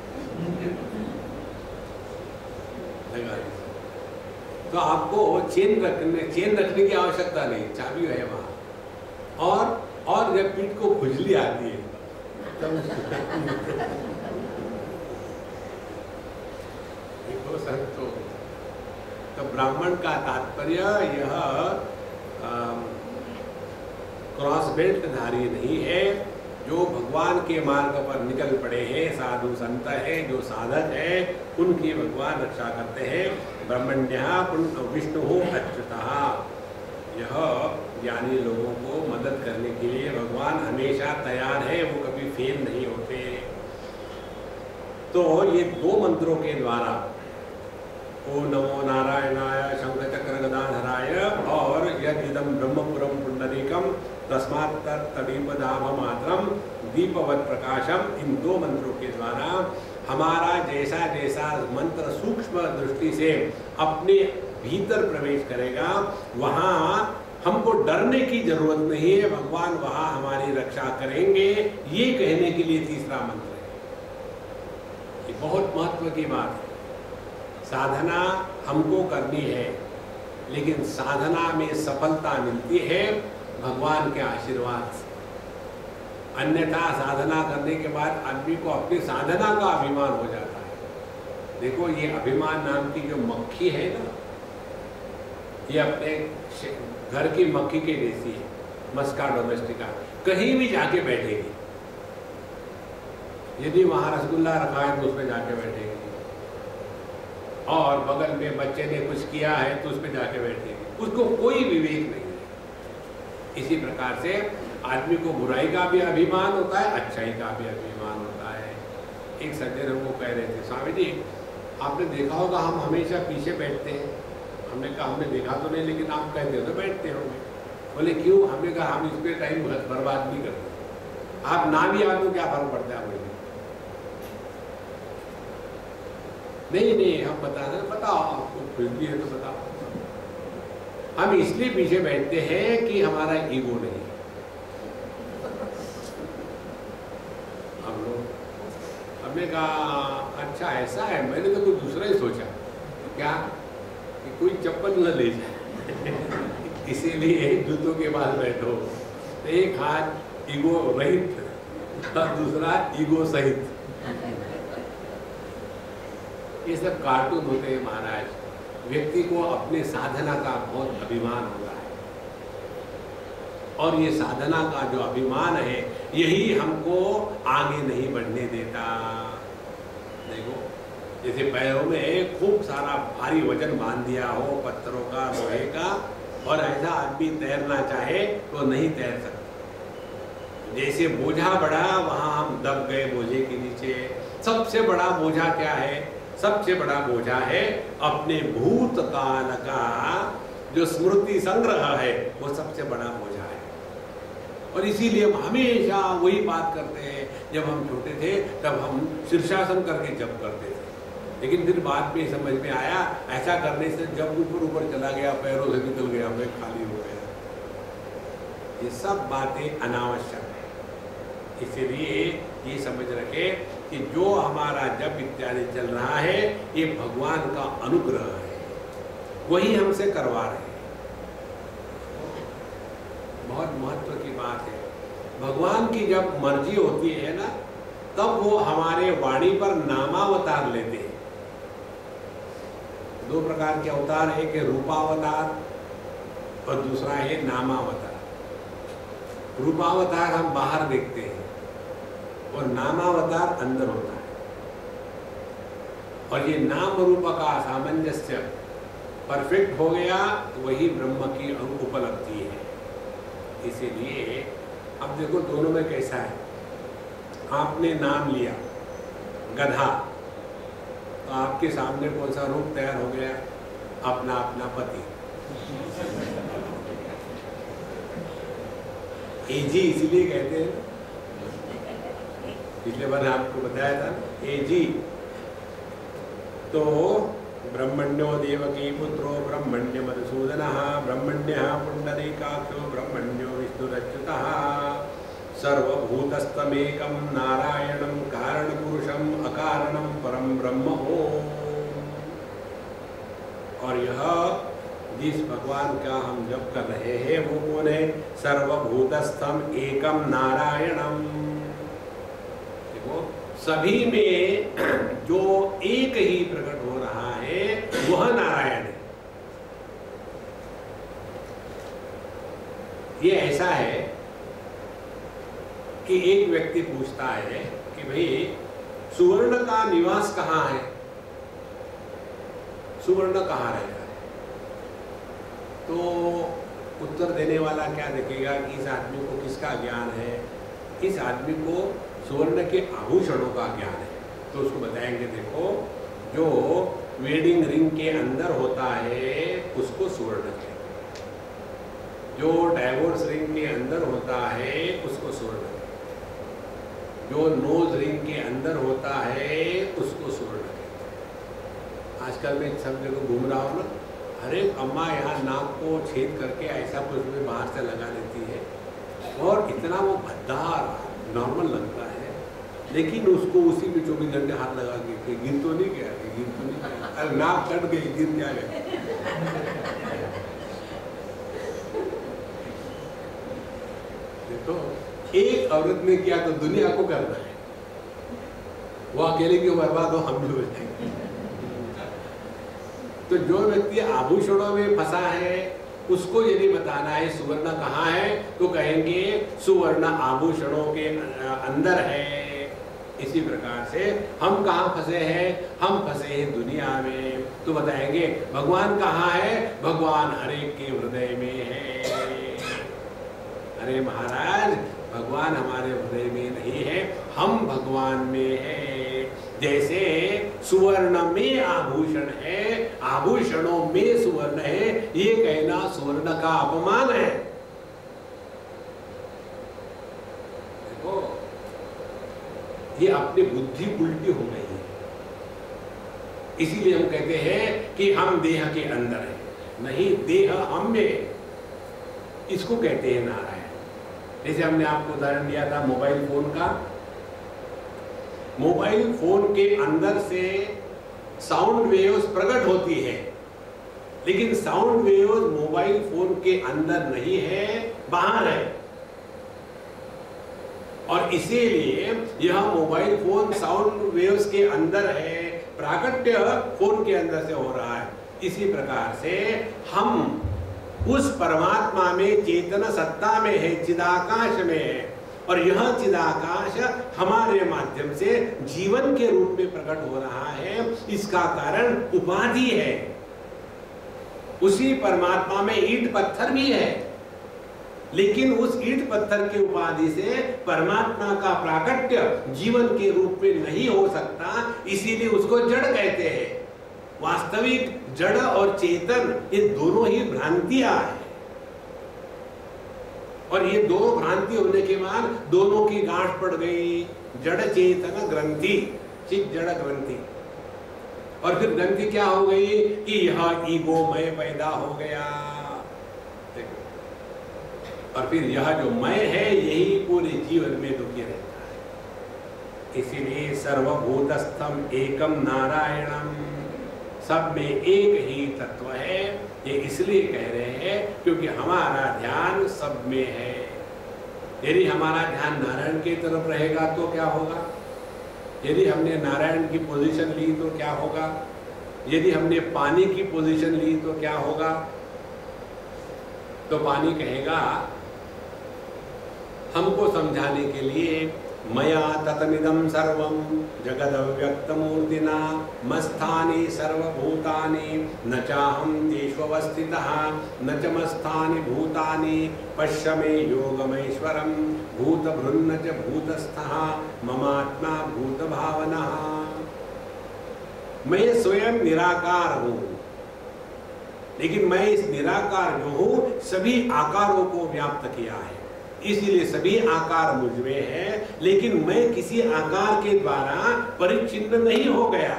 तो आपको चेन रखने की आवश्यकता नहीं, चाबी है वहां। और जब पीठ को खुजली आती है देखो संतो, तो ब्राह्मण का तात्पर्य यह क्रॉस बेल्ट धारी नहीं है, जो भगवान के मार्ग पर निकल पड़े हैं, साधु संत है, जो साधक है, उनकी भगवान रक्षा करते हैं। ब्रह्मण्यः विष्णु अच्युतः, यह ज्ञानी लोगों को मदद करने के लिए भगवान हमेशा तैयार है, वो कभी फेल नहीं होते। तो ये दो मंत्रों के द्वारा, ओम नमो नारायणाय शंख चक्र गदाधराय और यदिदं ब्रह्मपुरम पुंडरीकम तस्मात् तदीपदाभमात्रम दीपवत् प्रकाशम, इन दो मंत्रों के द्वारा हमारा जैसा जैसा मंत्र सूक्ष्म दृष्टि से अपने भीतर प्रवेश करेगा, वहाँ हमको डरने की जरूरत नहीं है, भगवान वहाँ हमारी रक्षा करेंगे, ये कहने के लिए तीसरा मंत्र है। ये बहुत महत्व की बात है। साधना हमको करनी है, लेकिन साधना में सफलता मिलती है भगवान के आशीर्वाद से। अन्यथा साधना करने के बाद आदमी को अपनी साधना का अभिमान हो जाता है। देखो, ये अभिमान नाम की जो मक्खी है ना, ये अपने घर की मक्खी के जैसी है, मस्का डोमेस्टिका, कहीं भी जाके बैठेगी। यदि वहां रसगुल्ला रखा है तो उसमें जाके बैठेगी, और बगल में बच्चे ने कुछ किया है तो उसमें जाके बैठेगी, उसको कोई विवेक नहीं है। इसी प्रकार से आदमी को बुराई का भी अभिमान होता है, अच्छाई का भी अभिमान होता है। एक सज्जन हमको कह रहे थे, स्वामी जी आपने देखा होगा हम हमेशा पीछे बैठते हैं। हमने कहा हमने देखा तो नहीं, लेकिन आप कहते हो तो बैठते होंगे। बोले क्यों? हमने कहा हम इस पर टाइम बर्बाद नहीं करते। आप ना भी आ तो क्या फर्क पड़ता है मुझे? नहीं हम बताओ, आपको खुशी है तो बताओ। हम इसलिए पीछे बैठते हैं कि हमारा ईगो नहीं है। हम लोग, हमने कहा अच्छा ऐसा है, मैंने तो कुछ दूसरा ही सोचा, क्या कि कोई चप्पल न ले जाए इसीलिए जूतों के पास बैठो। तो एक हाथ ईगो रहित और दूसरा ईगो सहित। ये सब कार्टून होते हैं महाराज। व्यक्ति को अपने साधना का बहुत अभिमान होता है, और ये साधना का जो अभिमान है यही हमको आगे नहीं बढ़ने देता। देखो, जैसे पैरों में खूब सारा भारी वजन बांध दिया हो, पत्थरों का, लोहे का, और ऐसा आदमी तैरना चाहे तो नहीं तैर सकता। जैसे बोझा बढ़ा, वहां हम दब गए बोझे के नीचे। सबसे बड़ा बोझा क्या है? सबसे बड़ा बोझा है अपने भूतकाल का जो स्मृति संग्रह है, वो सबसे बड़ा बोझा है। और इसीलिए हम हमेशा वही बात करते हैं। जब हम छोटे थे तब हम शीर्षासन करके जप करते थे, लेकिन फिर बाद में समझ में आया ऐसा करने से जब ऊपर चला गया, पैरों से निकल गया, पेट खाली हो गया। ये सब बातें अनावश्यक है। इसीलिए ये समझ रखे कि जो हमारा जप इत्यादि चल रहा है ये भगवान का अनुग्रह है, वही हमसे करवा रहे हैं। बहुत महत्व की बात है। भगवान की जब मर्जी होती है ना, तब वो हमारे वाणी पर नामावतार लेते हैं। दो प्रकार के अवतार है, एक रूपावतार और दूसरा है नामावतार। रूपावतार हम बाहर देखते हैं और नामावतार अंदर होता है। और ये नाम रूप का सामंजस्य परफेक्ट हो गया, वही ब्रह्म की उपलब्धि है। इसीलिए अब देखो दोनों में कैसा है। आपने नाम लिया गधा, तो आपके सामने कौन सा रूप तैयार हो गया? अपना अपना पति। एजी इसलिए कहते हैं पिछले बार आपको बताया था ए जी। तो ब्रह्मण्यो देवकी पुत्रो ब्रह्मण्य मधुसूदनः ब्रह्मण्यः पुंडरीकाक्षो ब्रह्मण्यो विष्णुरच्युतः सर्वभूतस्तमेकं नारायणं कारणपुरुषं अकारणं परम ब्रह्म ओम। और यह जिस भगवान का हम जप कर रहे हैं वो कौन है? सर्वभूतस्थम एकम नारायणम। देखो सभी में जो एक ही प्रकट हो रहा है वह नारायण है। ये ऐसा है कि एक व्यक्ति पूछता है कि भाई सुवर्ण का निवास कहाँ है, सुवर्ण कहाँ रहता है? तो उत्तर देने वाला क्या देखेगा कि इस आदमी को किसका ज्ञान है? इस आदमी को सुवर्ण के आभूषणों का ज्ञान है। तो उसको बताएंगे देखो जो वेडिंग रिंग के अंदर होता है उसको सुवर्ण कहते हैं, जो डाइवोर्स रिंग के अंदर होता है उसको सुवर्ण कहते हैं, जो नोज रिंग के अंदर होता है उसको सुवर्ण कहते हैं। आजकल मैं सब जगह घूम रहा हूँ ना, अरे अम्मा यहाँ नाक को छेद करके ऐसा कुछ भी बाहर से लगा लेती है और इतना वो भद्दा नॉर्मल लगता है, लेकिन उसको उसी में 24 घंटे हाथ लगा के गिर तो नहीं गया, गिर तो नहीं गया, अरे नाक कट गई, गिर क्या गया। देखो एक औरत ने किया तो दुनिया को करना है, वो अकेले क्यों बर्बाद हो, हम भी हो जाएंगे। तो जो व्यक्ति आभूषणों में फंसा है उसको यदि बताना है सुवर्ण कहाँ है तो कहेंगे सुवर्ण आभूषणों के अंदर है। इसी प्रकार से हम कहाँ फंसे हैं? हम फंसे हैं दुनिया में, तो बताएंगे भगवान कहाँ है? भगवान हर एक के हृदय में है। अरे महाराज भगवान हमारे हृदय में नहीं है, हम भगवान में है। जैसे सुवर्ण में आभूषण है, आभूषणों में सुवर्ण है, ये कहना सुवर्ण का अपमान है। देखो ये अपनी बुद्धि उल्टी हो गई है, इसीलिए हम कहते हैं कि हम देह के अंदर है, नहीं देह हम में, इसको कहते हैं नारायण। जैसे हमने आपको उदाहरण दिया था मोबाइल फोन का, मोबाइल फोन के अंदर से साउंड वेव्स प्रकट होती है, लेकिन साउंड वेव्स मोबाइल फोन के अंदर नहीं है, बाहर है। और इसीलिए यह मोबाइल फोन साउंड वेव्स के अंदर है, प्राकट्य फोन के अंदर से हो रहा है। इसी प्रकार से हम उस परमात्मा में चेतन सत्ता में है, चिदाकाश में है, और यह चिदाकाश हमारे माध्यम से जीवन के रूप में प्रकट हो रहा है। इसका कारण उपाधि है। उसी परमात्मा में ईंट पत्थर भी है, लेकिन उस ईंट पत्थर के उपाधि से परमात्मा का प्राकट्य जीवन के रूप में नहीं हो सकता, इसीलिए उसको जड़ कहते हैं। वास्तविक जड़ और चेतन ये दोनों ही भ्रांतियां हैं, और ये दो भ्रांति होने के बाद दोनों की गांठ पड़ गई, जड़ चेतन ग्रंथि, चित जड़ ग्रंथि। और फिर ग्रंथि क्या हो गई कि यह ईगोमय पैदा हो गया। देखो, और फिर यह जो मैं है यही पूरे जीवन में दुखी रहता है। इसीलिए सर्वभूतस्थम एकम नारायणम, सब में एक ही तत्व है। ये इसलिए कह रहे हैं क्योंकि हमारा ध्यान सब में है। यदि हमारा ध्यान नारायण की तरफ रहेगा तो क्या होगा? यदि हमने नारायण की पोजीशन ली तो क्या होगा? यदि हमने पानी की पोजीशन ली तो क्या होगा? तो पानी कहेगा हमको समझाने के लिए, मया ततमिदं सर्वं जगदव्यक्तमूर्तिना मस्थानि सर्वभूतानि न चाहं तेष्वस्थितः न च मस्थानि भूतानि पश्य मे योगमैश्वरं भूतभृन्न च भूतस्थः ममात्मा भूतभावनः। मैं स्वयं निराकार हूँ, लेकिन मैं इस निराकार जो हूँ सभी आकारों को व्याप्त किया है। इसीलिए सभी आकार मुझ में है, लेकिन मैं किसी आकार के द्वारा परिच्छिन्न नहीं हो गया।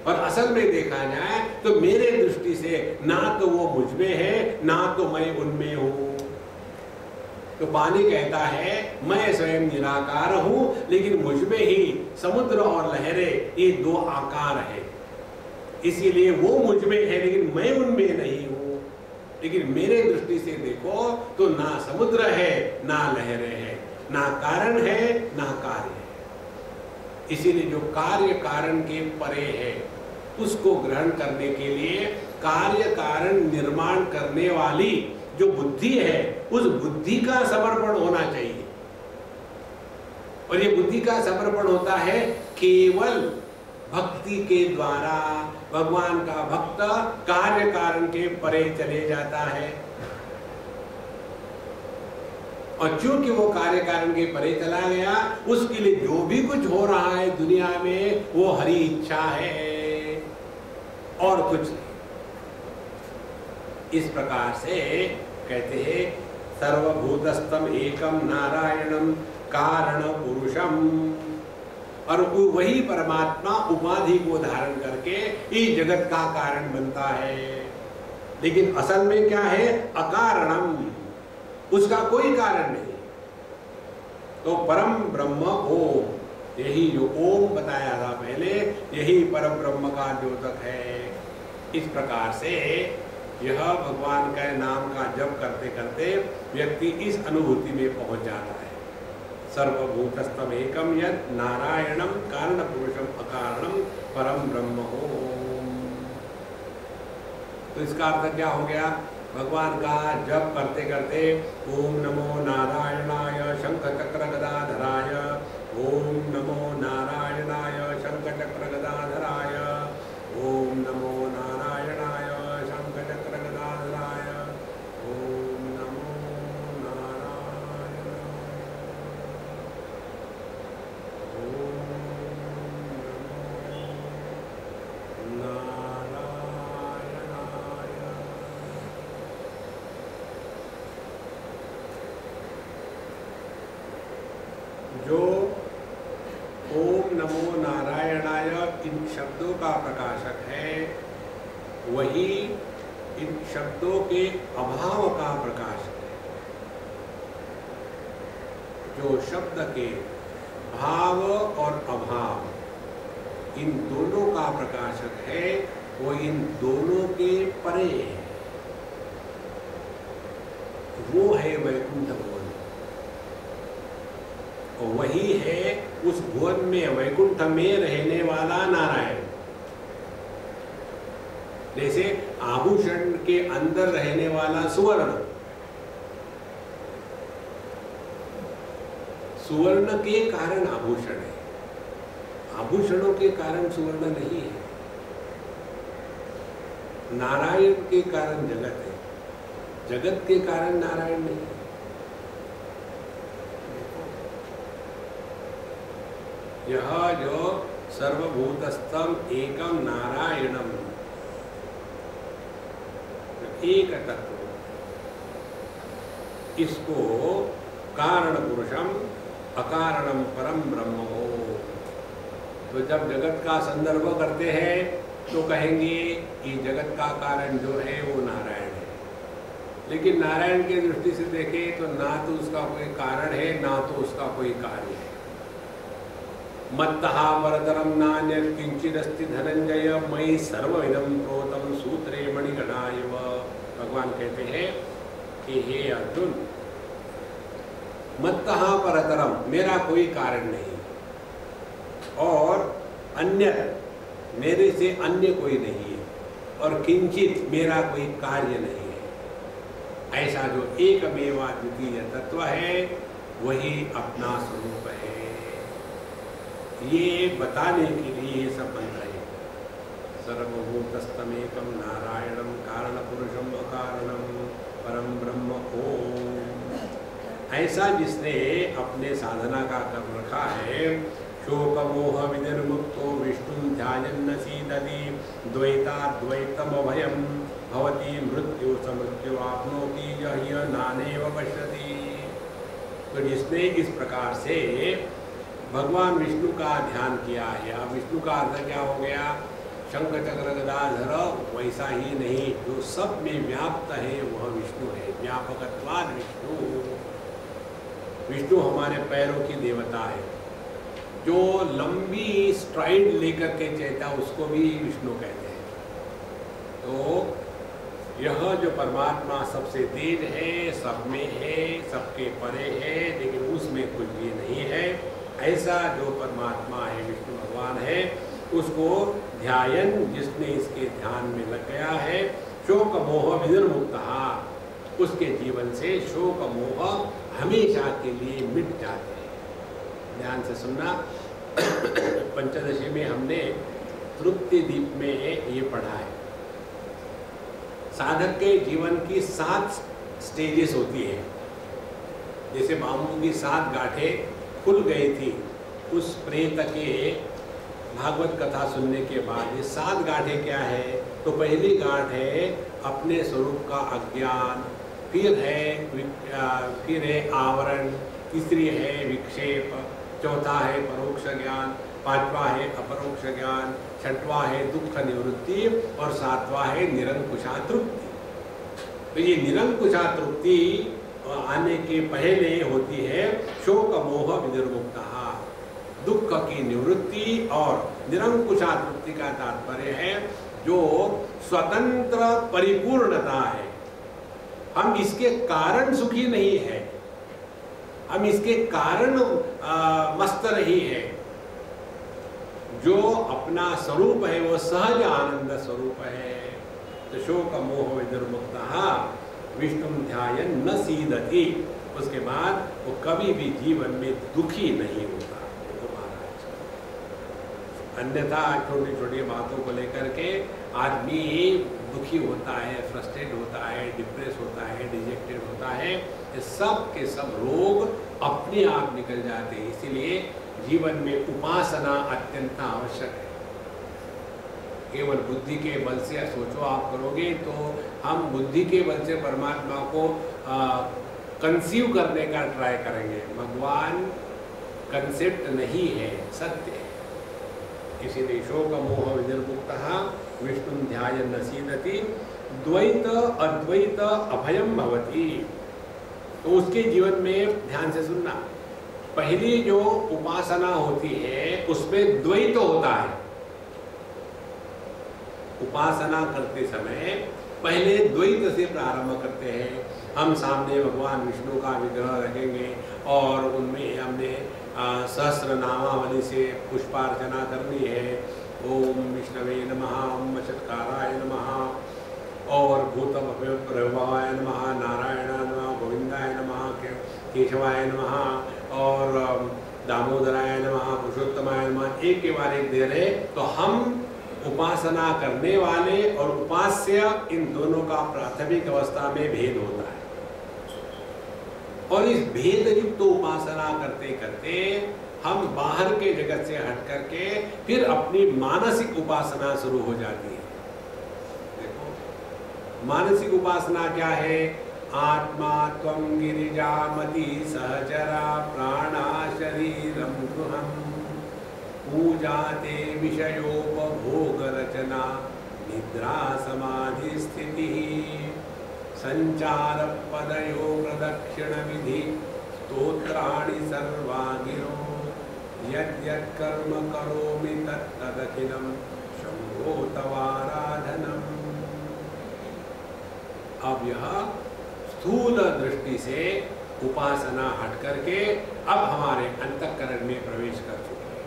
और असल में देखा जाए तो मेरे दृष्टि से ना तो वो मुझ में है, ना तो मैं उनमें हूं। तो पानी कहता है मैं स्वयं निराकार हूं, लेकिन मुझ में ही समुद्र और लहरें ये दो आकार है। इसीलिए वो मुझ में है लेकिन मैं उनमें नहीं हूं। लेकिन मेरे दृष्टि से देखो तो ना समुद्र है ना लहरें हैं, ना कारण है ना कार्य है। इसीलिए जो कार्य कारण के परे है उसको ग्रहण करने के लिए कार्य कारण निर्माण करने वाली जो बुद्धि है उस बुद्धि का समर्पण होना चाहिए। और ये बुद्धि का समर्पण होता है केवल भक्ति के द्वारा। भगवान का भक्त कार्य कारण के परे चले जाता है, और चूंकि वो कार्य कारण के परे चला गया, उसके लिए जो भी कुछ हो रहा है दुनिया में वो हरि इच्छा है और कुछ नहीं। इस प्रकार से कहते हैं सर्वभूतस्थम एकम नारायणम कारण पुरुषम। और वही परमात्मा उपाधि को धारण करके इस जगत का कारण बनता है। लेकिन असल में क्या है? अकारणम, उसका कोई कारण नहीं। तो परम ब्रह्म ओम, यही जो ओम बताया था पहले, यही परम ब्रह्म का द्योतक है। इस प्रकार से यह भगवान के नाम का जप करते करते व्यक्ति इस अनुभूति में पहुंच जाता है। सर्वभूतस्थम एकम यत् नारायणम कारण पुरुषम अकारणम परम ब्रह्म ओम। तो इसका अर्थ क्या हो गया? भगवान का जप करते करते ओम नमो नारायणाय शंख चक्र गदाधराय, ओम नमो नारायणाय शंख चक्र गदाधराय, ओम नमो नारायणाय शंख चक्र गदाधराय, ओम नमो नारायणाय, ओम नमो नारायणाय। जो ओम नमो नारायणाय इन शब्दों का प्रकाशक है, वही इन शब्दों के अभाव का प्रकाशक है। जो शब्द के भाव और अभाव इन दोनों का प्रकाशक है, वो इन दोनों के परे है। वो है वैकुंठ भुवन, और वही है उस भुवन में, वैकुंठ में रहने वाला नारायण। जैसे आभूषण के अंदर रहने वाला सुवर्ण, सुवर्ण के कारण आभूषण है, आभूषणों के कारण सुवर्ण नहीं है। नारायण के कारण जगत है, जगत के कारण नारायण नहीं है। यह जो सर्वभूतस्थम एकम नारायणम, एक तत्व, इसको कारण पुरुषम अकारणम परम ब्रह्म हो। तो जब जगत का संदर्भ करते हैं तो कहेंगे कि जगत का कारण जो है वो नारायण है। लेकिन नारायण की दृष्टि से देखें तो ना तो उसका कोई कारण है ना तो उसका कोई कार्य है। मत्तः वरदरम नान्यत् किंचिदस्ति धनंजय मयि सर्वविदं प्रोतम सूत्रे मणिगणा इव। भगवान कहते हैं कि हे अर्जुन, मत्तः परतरम, मेरा कोई कारण नहीं, और अन्य, मेरे से अन्य कोई नहीं है, और किंचित, मेरा कोई कार्य नहीं है। ऐसा जो एकमेवा द्वितीय तत्व है वही अपना स्वरूप है। ये बताने के लिए ये सब मंत्र है। सर्वभूतस्थमेकम नारायणम कारण पुरुषम अकारणम परम ब्रह्म ओम। ऐसा जिसने अपने साधना का कर रखा है, शोक मोह विनिर्मुक्तो विष्णु ध्यायन्न सीदति द्वैताद्वैतम अभयम भवती मृत्यु समृत्यु आपनोति यह नानेव पश्यति। तो जिसने इस प्रकार से भगवान विष्णु का ध्यान किया है, अब विष्णु का अर्थ क्या हो गया, शंख चक्र गदाधर वैसा ही नहीं, जो सब में व्याप्त है वह विष्णु है। व्यापकत्वाद विष्णु, विष्णु हमारे पैरों की देवता है। जो लंबी स्ट्राइड लेकर के चलता उसको भी विष्णु कहते हैं। तो यह जो परमात्मा सबसे तेज है, सब में है, सबके परे है, लेकिन उसमें कुछ भी नहीं है, ऐसा जो परमात्मा है, विष्णु भगवान है, उसको ध्यायन, जिसने इसके ध्यान में लग गया है, शोक मोह विनिर्मुक्तः, उसके जीवन से शोक मोह हमेशा के लिए मिट जाते हैं। ध्यान से सुनना, पंचदशी में हमने तृप्ति दीप में ये पढ़ा है। साधक के जीवन की 7 स्टेजेस होती है। जैसे बामू की 7 गांठें खुल गई थी उस प्रेत के भागवत कथा सुनने के बाद। ये 7 गांठें क्या है? तो पहली गांठ है अपने स्वरूप का अज्ञान, फिर है आवरण, तीसरी है विक्षेप, चौथा है परोक्ष ज्ञान, 5वां है अपरोक्ष ज्ञान, 6वां है दुख निवृत्ति और 7वां है निरंकुशा तृप्ति। तो ये निरंकुशा तृप्ति आने के पहले होती है शोक मोह विनिर्मुक्तः, दुख की निवृत्ति। और निरंकुशा तृप्ति का तात्पर्य है जो स्वतंत्र परिपूर्णता है। हम इसके कारण सुखी नहीं है, हम इसके कारण मस्त नहीं है। जो अपना स्वरूप है वो सहज आनंद स्वरूप है। तो शोक मोह विनिर्मुक्तः विष्णु ध्यायन न सीदति, उसके बाद वो कभी भी जीवन में दुखी नहीं होता। अन्यथा छोटी छोटी बातों को लेकर के आदमी दुखी होता है, फ्रस्ट्रेट होता है, डिप्रेस होता है, डिजेक्टेड होता है। ये सब के सब रोग अपने आप निकल जाते हैं। इसीलिए जीवन में उपासना अत्यंत आवश्यक है। केवल बुद्धि के बल से सोचो आप करोगे तो हम बुद्धि के बल से परमात्मा को कंसीव करने का ट्राई करेंगे। भगवान कंसेप्ट नहीं है, सत्य है। इसीलिए शोक मोह विनिर्मुक्तः विष्णु ध्यायन् न सीदति, द्वैत अद्वैत अभयम भवति। तो उसके जीवन में ध्यान से सुनना, पहली जो उपासना होती है उसमें द्वैत होता है। उपासना करते समय पहले द्वैत से प्रारंभ करते हैं। हम सामने भगवान विष्णु का विग्रह रखेंगे और उनमें हमने सहस्र नामावली से पुष्पार्चना करनी है। ओम विष्णवे नमः, ओम चत्काराय नमः, और भूतम प्रभवाय नमः, नारायणाय नमः, गोविंदाय नमः, केशवाय नमः और दामोदराय नमः, पुरुषोत्तमाय नमः। एक के बाद एक दे रहे तो हम उपासना करने वाले और उपास्य, इन दोनों का प्राथमिक अवस्था में भेद होता है। और इस भेद युक्त उपासना करते करते हम बाहर के जगत से हट करके फिर अपनी मानसिक उपासना शुरू हो जाती है। देखो मानसिक उपासना क्या है? आत्मा त्वं गिरिजामति सहचरा प्राणा शरीरम गृहम् पूजाते विषयोपभोग रचना निद्रा समाधि स्थिति संचार पदयो प्रदक्षिण विधि स्तोत्राणि सर्वा गिरो यद्यत् कर्म करोमि तत्तदखिलं शंभो तवाराधनम्। अब यह स्थूल दृष्टि से उपासना हट करके अब हमारे अंतःकरण में प्रवेश कर चुकी है।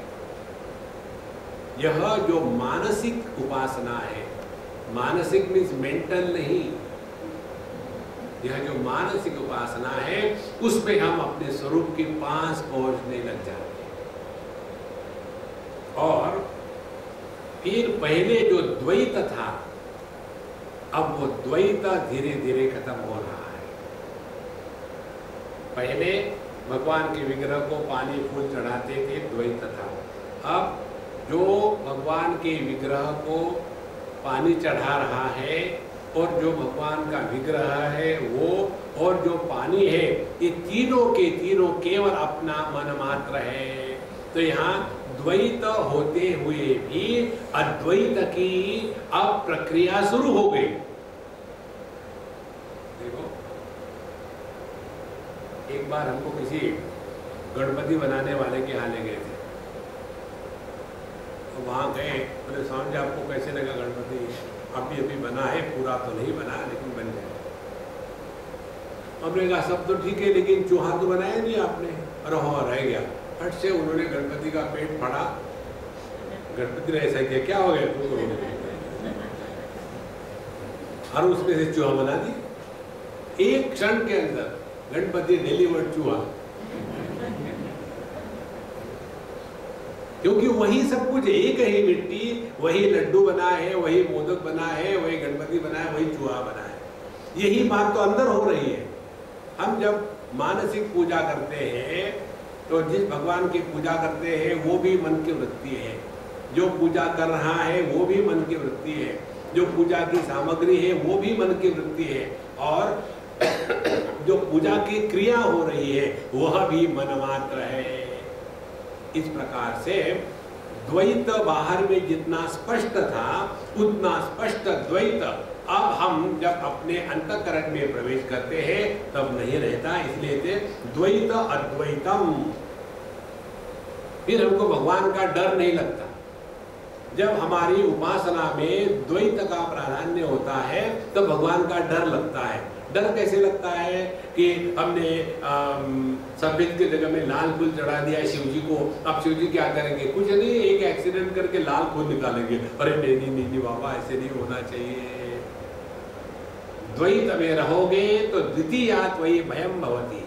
यह जो मानसिक उपासना है, मानसिक मीन्स मेंटल नहीं, यह जो मानसिक उपासना है उसमें हम अपने स्वरूप के पास पहुंचने लग जाते हैं। और फिर पहले जो द्वैत था अब वो द्वैत धीरे धीरे खत्म हो रहा है। पहले भगवान के विग्रह को पानी फूल चढ़ाते थे, द्वैत था। अब जो भगवान के विग्रह को पानी चढ़ा रहा है और जो भगवान का विग्रह है वो, और जो पानी है, ये तीनों के तीनों केवल अपना मन मात्र है। तो यहाँ द्वैत होते हुए भी अद्वैत की अब प्रक्रिया शुरू हो गई। देखो, एक बार हमको किसी गणपति बनाने वाले के यहाँ ले गए थे, तो वहाँ गए, बोले स्वामी जी आपको कैसे लगा गणपति? अभी अभी बना है, पूरा तो नहीं बना लेकिन बन गया। हमने कहा सब तो ठीक है, लेकिन चूहा तो बनाया नहीं आपने। अरे हाँ, रह गया। फट से उन्होंने गणपति का पेट फाड़ा, गणपति ने ऐसा किया, क्या हो गया तुमको? और उसमें से चूहा बना दी। एक क्षण के अंदर गणपति डिलीवर्ड चूहा, क्योंकि वही सब कुछ एक ही मिट्टी, वही लड्डू बना है, वही मोदक बना है, वही गणपति बना है, वही चूहा बना है। यही बात तो अंदर हो रही है। हम जब मानसिक पूजा करते हैं तो जिस भगवान की पूजा करते हैं वो भी मन की वृत्ति है, जो पूजा कर रहा है वो भी मन की वृत्ति है, जो पूजा की सामग्री है वो भी मन की वृत्ति है, और जो पूजा की क्रिया हो रही है वह भी मन मात्र है। इस प्रकार से द्वैत बाहर में जितना स्पष्ट था उतना स्पष्ट द्वैत अब हम जब अपने अंतःकरण में प्रवेश करते हैं तब नहीं रहता। इसलिए द्वैत अद्वैतम, फिर हमको भगवान का डर नहीं लगता। जब हमारी उपासना में द्वैत का प्राधान्य होता है तो भगवान का डर लगता है। डर कैसे लगता है कि हमने सफेद की जगह में लाल फूल चढ़ा दिया शिव जी को, अब शिव जी क्या करेंगे? कुछ नहीं, एक एक्सीडेंट करके लाल फूल निकालेंगे। अरे नहीं बाबा, ऐसे नहीं होना चाहिए। द्वैत में रहोगे तो द्वितीयात् वही भयम भवति,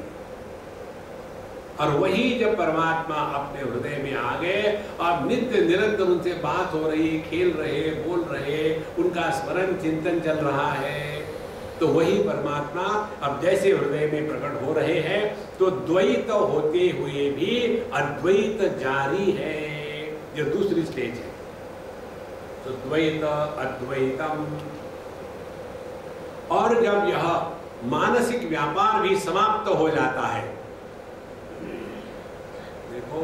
और वही जब परमात्मा अपने हृदय में आ गए और नित्य निरंतर उनसे बात हो रही, खेल रहे, बोल रहे, उनका स्मरण चिंतन चल रहा है, तो वही परमात्मा अब जैसे हृदय में प्रकट हो रहे हैं, तो द्वैत होते हुए भी अद्वैत जारी है। जो दूसरी स्टेज है, तो द्वैत अद्वैतम। और जब यह मानसिक व्यापार भी समाप्त हो जाता है, देखो,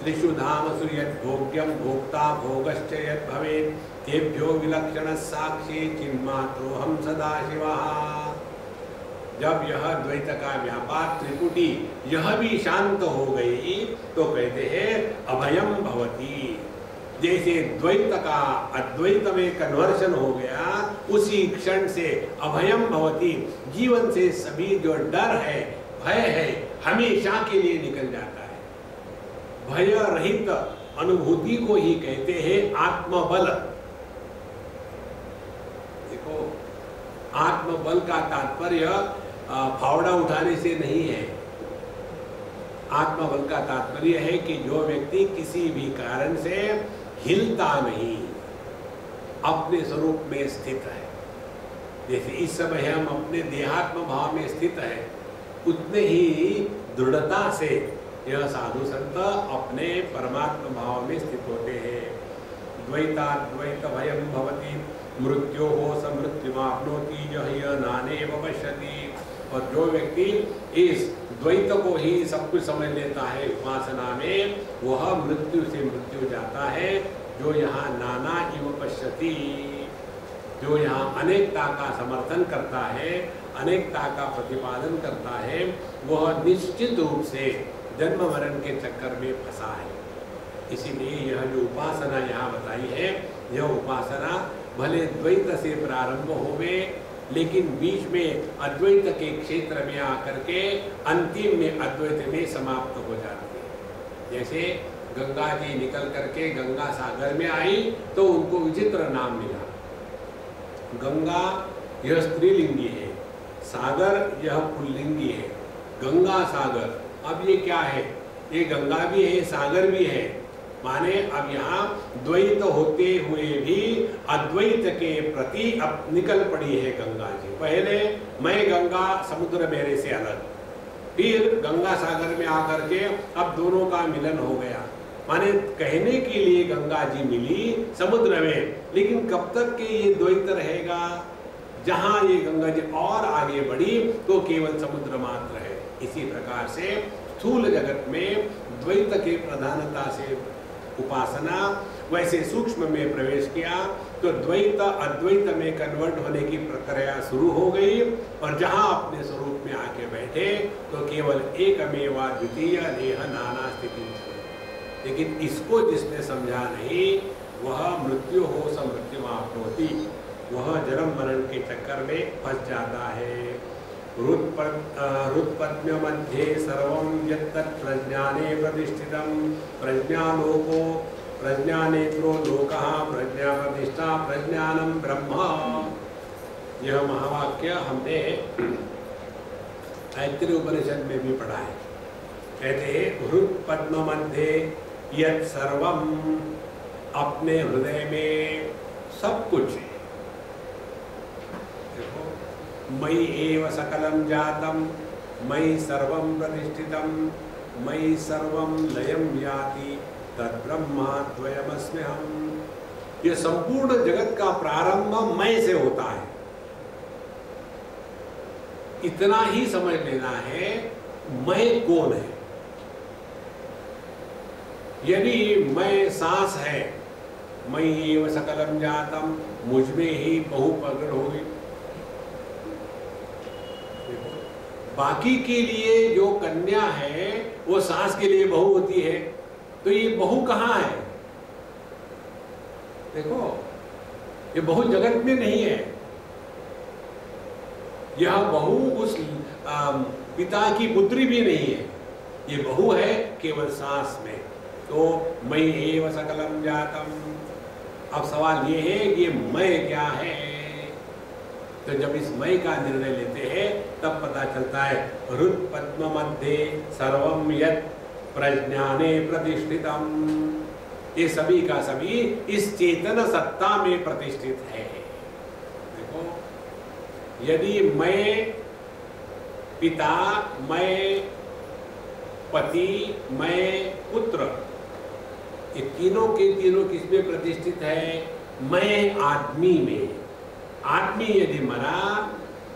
त्रिषु धामसु यद् भोग्यम भोक्ता भोगश्च यद् भवेत् तेभ्यो विलक्षण साक्षी चिन्मात्रोऽहं सदाशिवः। जब यह द्वैत का व्यापार त्रिपुटी यह भी शांत हो गई तो कहते हैं अभयम भवति। जैसे द्वैत का अद्वैत में कन्वर्शन हो गया, उसी क्षण से अभयम भवति, जीवन से सभी जो डर है, भय है, हमेशा के लिए निकल जाता है। भय रहित अनुभूति को ही कहते हैं आत्मबल। देखो, आत्मबल का तात्पर्य फावड़ा उठाने से नहीं है। आत्मबल का तात्पर्य है कि जो व्यक्ति किसी भी कारण से हिलता नहीं, अपने स्वरूप में स्थित है। जैसे इस समय हम अपने देहात्म भाव में स्थित है, उतने ही दृढ़ता से यह साधु संत अपने परमात्म भाव में स्थित होते हैं। द्वैताद्वैत भयम भवति मृत्यो हो समृत्युमाप्नोति यह नानेव पश्यति। और जो व्यक्ति इस द्वैत को ही सब कुछ समझ लेता है उपासना में, वह मृत्यु से मृत्यु जाता है। जो यहाँ नाना इव पश्यति, जो यहाँ अनेकता का समर्थन करता है, अनेकता का प्रतिपादन करता है, वह निश्चित रूप से जन्म मरण के चक्कर में फंसा है। इसीलिए यह जो उपासना यहाँ बताई है, यह उपासना भले द्वैत से प्रारंभ होवे, लेकिन बीच में अद्वैत के क्षेत्र में आकर के अंतिम में अद्वैत में समाप्त हो जाती है। जैसे गंगा जी निकल करके गंगा सागर में आई तो उनको विचित्र नाम मिला। गंगा यह स्त्रीलिंगी है, सागर यह पुल्लिंगी है। गंगा सागर, अब ये क्या है? ये गंगा भी है, सागर भी है। माने अब यहाँ द्वैत होते हुए भी अद्वैत के प्रति अब निकल पड़ी है गंगा जी। पहले मैं गंगा, समुद्र मेरे से अलग, फिर गंगा सागर में आकर के अब दोनों का मिलन हो गया। माने कहने के लिए गंगा जी मिली समुद्र में, लेकिन कब तक के ये द्वैत रहेगा? जहां ये गंगा जी और आगे बढ़ी तो केवल समुद्र मात्र है। इसी प्रकार से स्थूल जगत में द्वैत के प्रधानता से उपासना, वैसे सूक्ष्म में प्रवेश किया तो द्वैत अद्वैत में कन्वर्ट होने की प्रक्रिया शुरू हो गई, और जहां अपने स्वरूप में आके बैठे तो केवल एकमेवा द्वितीय देह नाना स्थिति। लेकिन इसको जिसने समझा नहीं वह मृत्यु हो समृत्युमाप्नोति, वह जन्म मरण के चक्कर में फंस जाता है। हृत्पद्म मध्ये सर्वं यत्तत् प्रज्ञाने प्रतिष्ठितं प्रज्ञालोको प्रज्ञानेत्रो लोकः प्रज्ञा प्रतिष्ठा प्रज्ञानम ब्रह्म। यह महावाक्य हमने ऐत्रेय उपनिषद में भी पढ़ा है। कहते हैं हृत्पद्म मध्ये यत् सर्वम, अपने हृदय में सब कुछ है। देखो, मयि एव सकलं जातं मयि सर्वं प्रतिष्ठितं मयि सर्वं लयं याति तद्ब्रह्माद्वयमस्म्यहम्। ये संपूर्ण जगत का प्रारंभ मैं से होता है, इतना ही समझ लेना है। मैं कौन है? यदि मैं सांस है, मयि एव सकलं जातं, मुझ में ही बहु प्रकट होगी। बाकी के लिए जो कन्या है वो सांस के लिए बहू होती है, तो ये बहू कहाँ है? देखो, ये बहू जगत में नहीं है। यह बहू उस पिता की पुत्री भी नहीं है, ये बहू है केवल सांस में। तो मयि एव सकलं जातं। अब सवाल ये है कि मैं क्या है? तो जब इस मय का निर्णय लेते हैं तब पता चलता है हृत्पद्म मध्ये सर्वं यत् प्रज्ञाने प्रतिष्ठितम। ये सभी का सभी इस चेतन सत्ता में प्रतिष्ठित है। देखो, यदि मैं पिता, मैं पति, मैं पुत्र, ये तीनों के तीनों किसमें प्रतिष्ठित है? मैं आदमी में। आदमी यदि मरा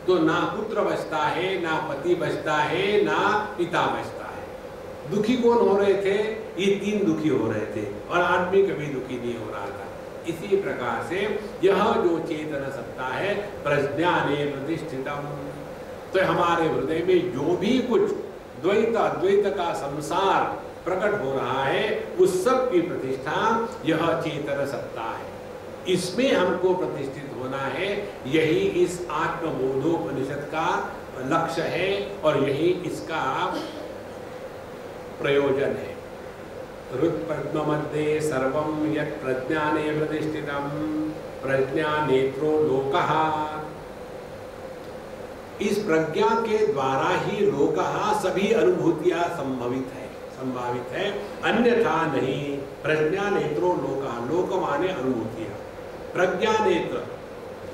तो ना पुत्र बचता है, ना पति बचता है, ना पिता बचता है। दुखी कौन हो रहे थे? ये तीन दुखी हो रहे थे, और आदमी कभी दुखी नहीं हो रहा था। इसी प्रकार से यह जो चेतन सत्ता है प्रज्ञाने प्रतिष्ठितम, तो हमारे हृदय में जो भी कुछ द्वैत अद्वैत का संसार प्रकट हो रहा है उस सब की प्रतिष्ठा यह चेतन सत्ता है। इसमें हमको प्रतिष्ठित होना है। यही इस आत्मबोधोपनिषद का लक्ष्य है और यही इसका प्रयोजन है। हृत्पद्म मध्ये सर्वं यत् प्रज्ञाने प्रतिष्ठितं प्रज्ञानेत्रो लोकः। इस प्रज्ञा के द्वारा ही लोकः, सभी अनुभूतियां संभावित है, अन्यथा नहीं। प्रज्ञा नेत्रो लोका, लोक माने अनुभूतियां। प्रज्ञा नेत्र,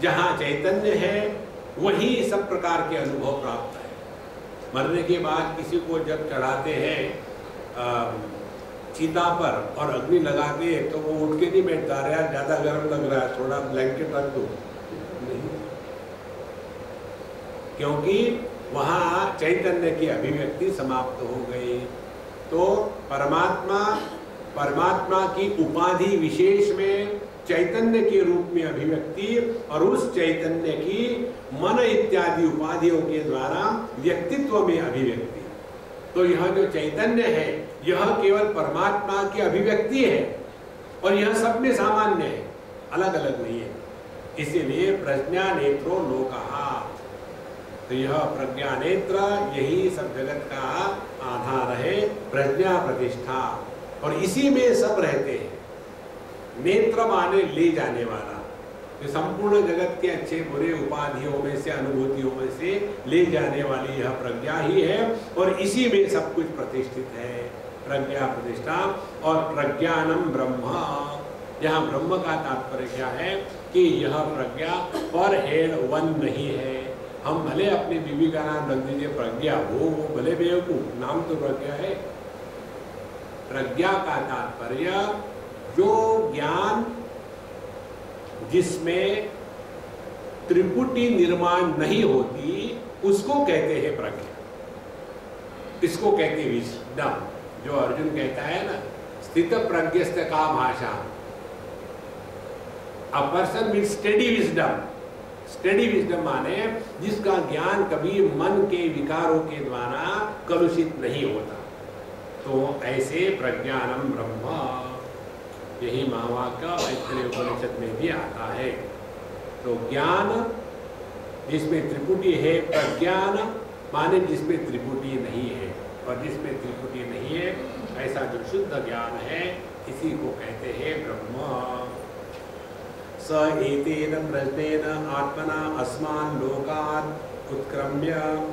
जहां चैतन्य है वही सब प्रकार के अनुभव प्राप्त है। मरने के बाद किसी को जब चढ़ाते हैं चिता पर और अग्नि लगाते हैं तो वो उठ के नहीं बैठता, अरे यार ज्यादा गर्म लग रहा है, थोड़ा ब्लैंकेट रख दो, नहीं, क्योंकि वहां चैतन्य की अभिव्यक्ति समाप्त हो गई। तो परमात्मा की उपाधि विशेष में चैतन्य के रूप में अभिव्यक्ति और उस चैतन्य की मन इत्यादि उपाधियों के द्वारा व्यक्तित्व में अभिव्यक्ति। तो यह जो चैतन्य है यह केवल परमात्मा की अभिव्यक्ति है और यह सब में सामान्य है, अलग अलग नहीं है। इसीलिए प्रज्ञा नेत्रो लोकः, तो यह प्रज्ञा नेत्र यही सब जगत का आधार है, प्रज्ञा प्रतिष्ठा, और इसी में सब रहते हैं। नेत्र माने ले जाने वाला, जो संपूर्ण जगत के अच्छे बुरे उपाधियों में से, अनुभूतियों में से ले जाने वाली यह प्रज्ञा ही है और इसी में सब कुछ प्रतिष्ठित है, प्रज्ञा प्रतिष्ठा। और प्रज्ञानम ब्रह्म, यहाँ ब्रह्म का तात्पर्य क्या है कि यह प्रज्ञा पर हेड वन नहीं है। हम भले अपनी बीवी का नाम रख दीजिए प्रज्ञा, वो भले बेवकूफ, नाम तो प्रज्ञा है। प्रज्ञा का तात्पर्य जो ज्ञान जिसमें त्रिपुटी निर्माण नहीं होती, उसको कहते हैं प्रज्ञा। इसको कहते हैं विजडम। जो अर्जुन कहता है ना, स्थित प्रज्ञस्थ का भाषा, a person with steady wisdom. Steady wisdom माने जिसका ज्ञान कभी मन के विकारों के द्वारा कलुषित नहीं होता। तो ऐसे प्रज्ञानम ब्रह्म, यही महावाक्य मैत्रेय उपनिषद में भी आता है। तो ज्ञान जिसमें त्रिपुटी है, प्रज्ञान माने जिसमें त्रिपुटी नहीं है, और जिसमें त्रिपुटी नहीं है ऐसा जो शुद्ध ज्ञान है, इसी को कहते हैं ब्रह्म। स एतेन प्रज्ञेन आत्मना अस्मान् लोकात् उत्क्रम्य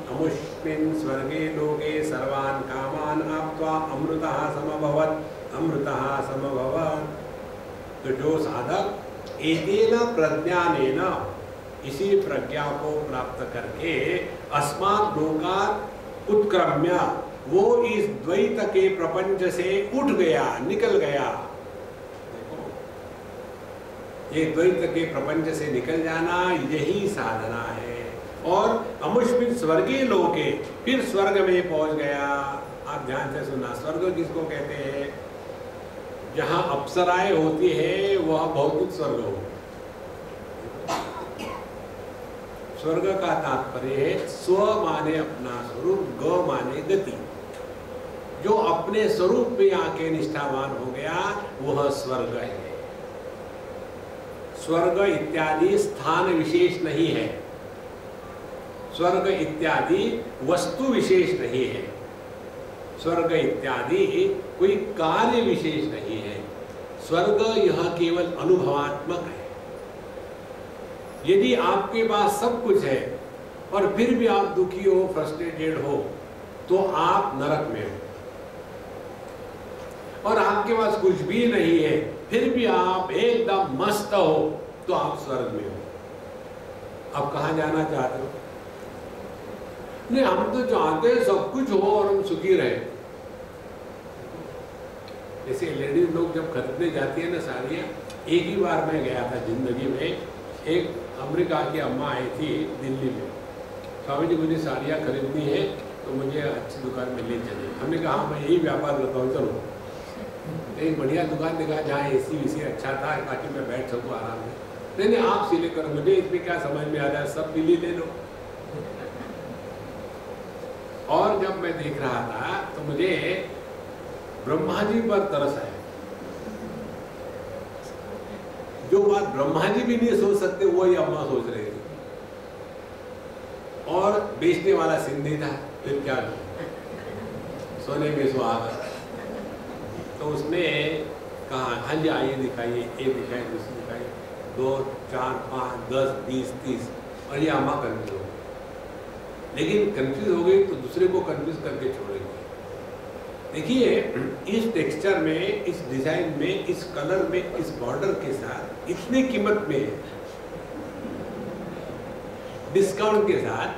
अमुष्मिन् स्वर्गे लोके सर्वान् कामान् आप्त्वा अमृतः समभवत्। अमृतः समभवत्। तो जो साधक एतेन प्रज्ञानेन, इसी प्रज्ञा को प्राप्त करके अस्मात् लोकात् उत्क्रम्य, वो इस द्वैत के प्रपंच से उठ गया, निकल गया। ये द्वैत के प्रपंच से निकल जाना, यही साधना है। और अमुष्मिन स्वर्गीय लोके, फिर स्वर्ग में पहुंच गया। आप ध्यान से सुनना, स्वर्ग किसको कहते हैं? जहां अप्सराएं होती है वह भौतिक स्वर्ग हो। स्वर्ग का तात्पर्य है स्व माने अपना स्वरूप, ग माने गति। जो अपने स्वरूप में आके निष्ठावान हो गया वह स्वर्ग है। स्वर्ग इत्यादि स्थान विशेष नहीं है, स्वर्ग इत्यादि वस्तु विशेष नहीं है, स्वर्ग इत्यादि कोई कार्य विशेष नहीं है। स्वर्ग यह केवल अनुभवात्मक है। यदि आपके पास सब कुछ है और फिर भी आप दुखी हो, फ्रस्ट्रेटेड हो, तो आप नरक में हो। और आपके पास कुछ भी नहीं है फिर भी आप एकदम मस्त हो, तो आप स्वर्ग में हो। आप कहाँ जाना चाहते हो? नहीं, हम तो चाहते हैं सब कुछ हो और हम सुखी रहे। जैसे लेडीज लोग जब खरीदने जाती है ना साड़ियाँ, एक ही बार मैं गया था जिंदगी में, एक अमेरिका की अम्मा आई थी दिल्ली में, स्वामी जी मुझे साड़ियाँ खरीदनी है तो मुझे अच्छी दुकान में ले चलिए। हमने कहा हाँ मैं यही व्यापार करता हूँ, चलो। एक बढ़िया दुकान देखा जहाँ एसी वीसी अच्छा था ताकि मैं बैठ सकूँ आराम में। नहीं आप सिले करो, मुझे इसमें क्या समझ में आ रहा है, सब दिल्ली ले लो। और जब मैं देख रहा था तो मुझे ब्रह्मा जी पर तरस आया। जो बात ब्रह्मा जी भी नहीं सोच सकते वो ये अम्मा सोच रही थी। और बेचने वाला सिंधी था, फिर क्या सोने में सुहागा। तो उसने कहा हाँ जी आइए दिखाइए, ये दिखाइए, दूसरी दिखाइए, 2, 4, 5, 10, 20, 30। और ये अम्मा कंफ्यूज हो गई। लेकिन कंफ्यूज हो गई तो दूसरे को कंफ्यूज करके छोड़ेगी। देखिए इस टेक्सचर में, इस डिजाइन में, इस कलर में, इस बॉर्डर के साथ, इतनी कीमत में डिस्काउंट के साथ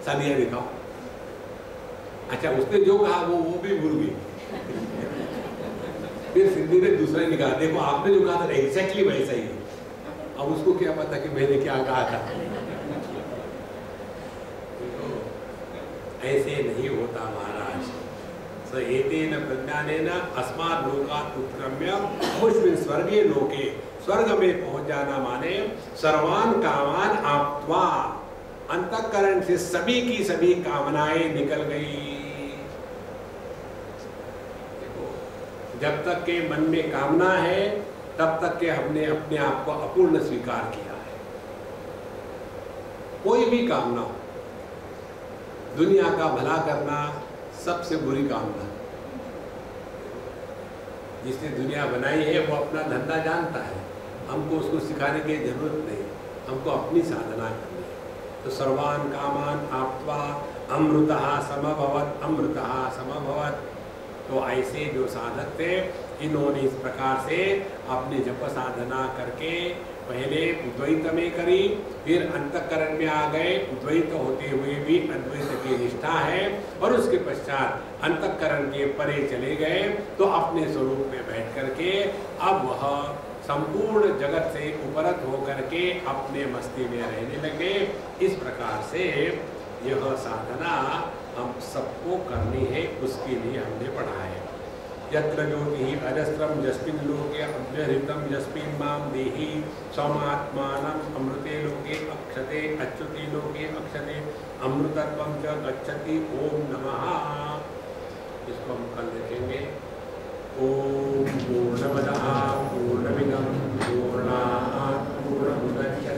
साड़ियाँ दिखाओ। अच्छा उसने जो कहा वो भी भूल गई। फिर सिंधी ने दूसरा निकाला, देखो आपने जो कहा था एग्जैक्टली वैसा ही है। अब उसको क्या पता कि मैंने क्या कहा था। ऐसे नहीं होता महाराज। स एतेन प्रज्ञानेन अस्मात् लोकात् उत्क्रम्य अमुष्मिन् स्वर्गे लोके, स्वर्ग में पहुंच जाना माने सर्वान कामान आप्त्वा, अंतःकरण से सभी की सभी कामनाएं निकल गई। जब तक के मन में कामना है तब तक के हमने अपने आप को अपूर्ण स्वीकार किया है। कोई भी कामना हो, दुनिया का भला करना सबसे बुरी कामना। जिसने दुनिया बनाई है वो अपना धंधा जानता है, हमको उसको सिखाने की जरूरत नहीं, हमको अपनी साधना करनी है। तो सर्वान कामान आप्त्वा अमृतः समभवत्, अमृतः समभवत्। तो ऐसे जो साधक थे इन्होंने इस प्रकार से अपनी जप साधना करके पहले द्वैत में करी, फिर अंतःकरण में आ गए, द्वैत होते हुए भी अद्वैत की निष्ठा है, और उसके पश्चात अंतःकरण के परे चले गए तो अपने स्वरूप में बैठ करके अब वह संपूर्ण जगत से उपरत होकर के अपने मस्ती में रहने लगे। इस प्रकार से यह साधना हम सबको करनी है, उसके लिए हमने पढ़ा है। यत्र ज्योतिः अजस्रं यस्मिन् लोके अव्यहितं यस्मिन् मां देहि समात्मानं अमृते लोके अक्षते अच्युते लोके अक्षते अमृतत्वं च गच्छति। ओम नमः। इसको हम कल देखेंगे। ओम पूर्णमदः पूर्णमिदं पूर्णात् पूर्णमुदच्यते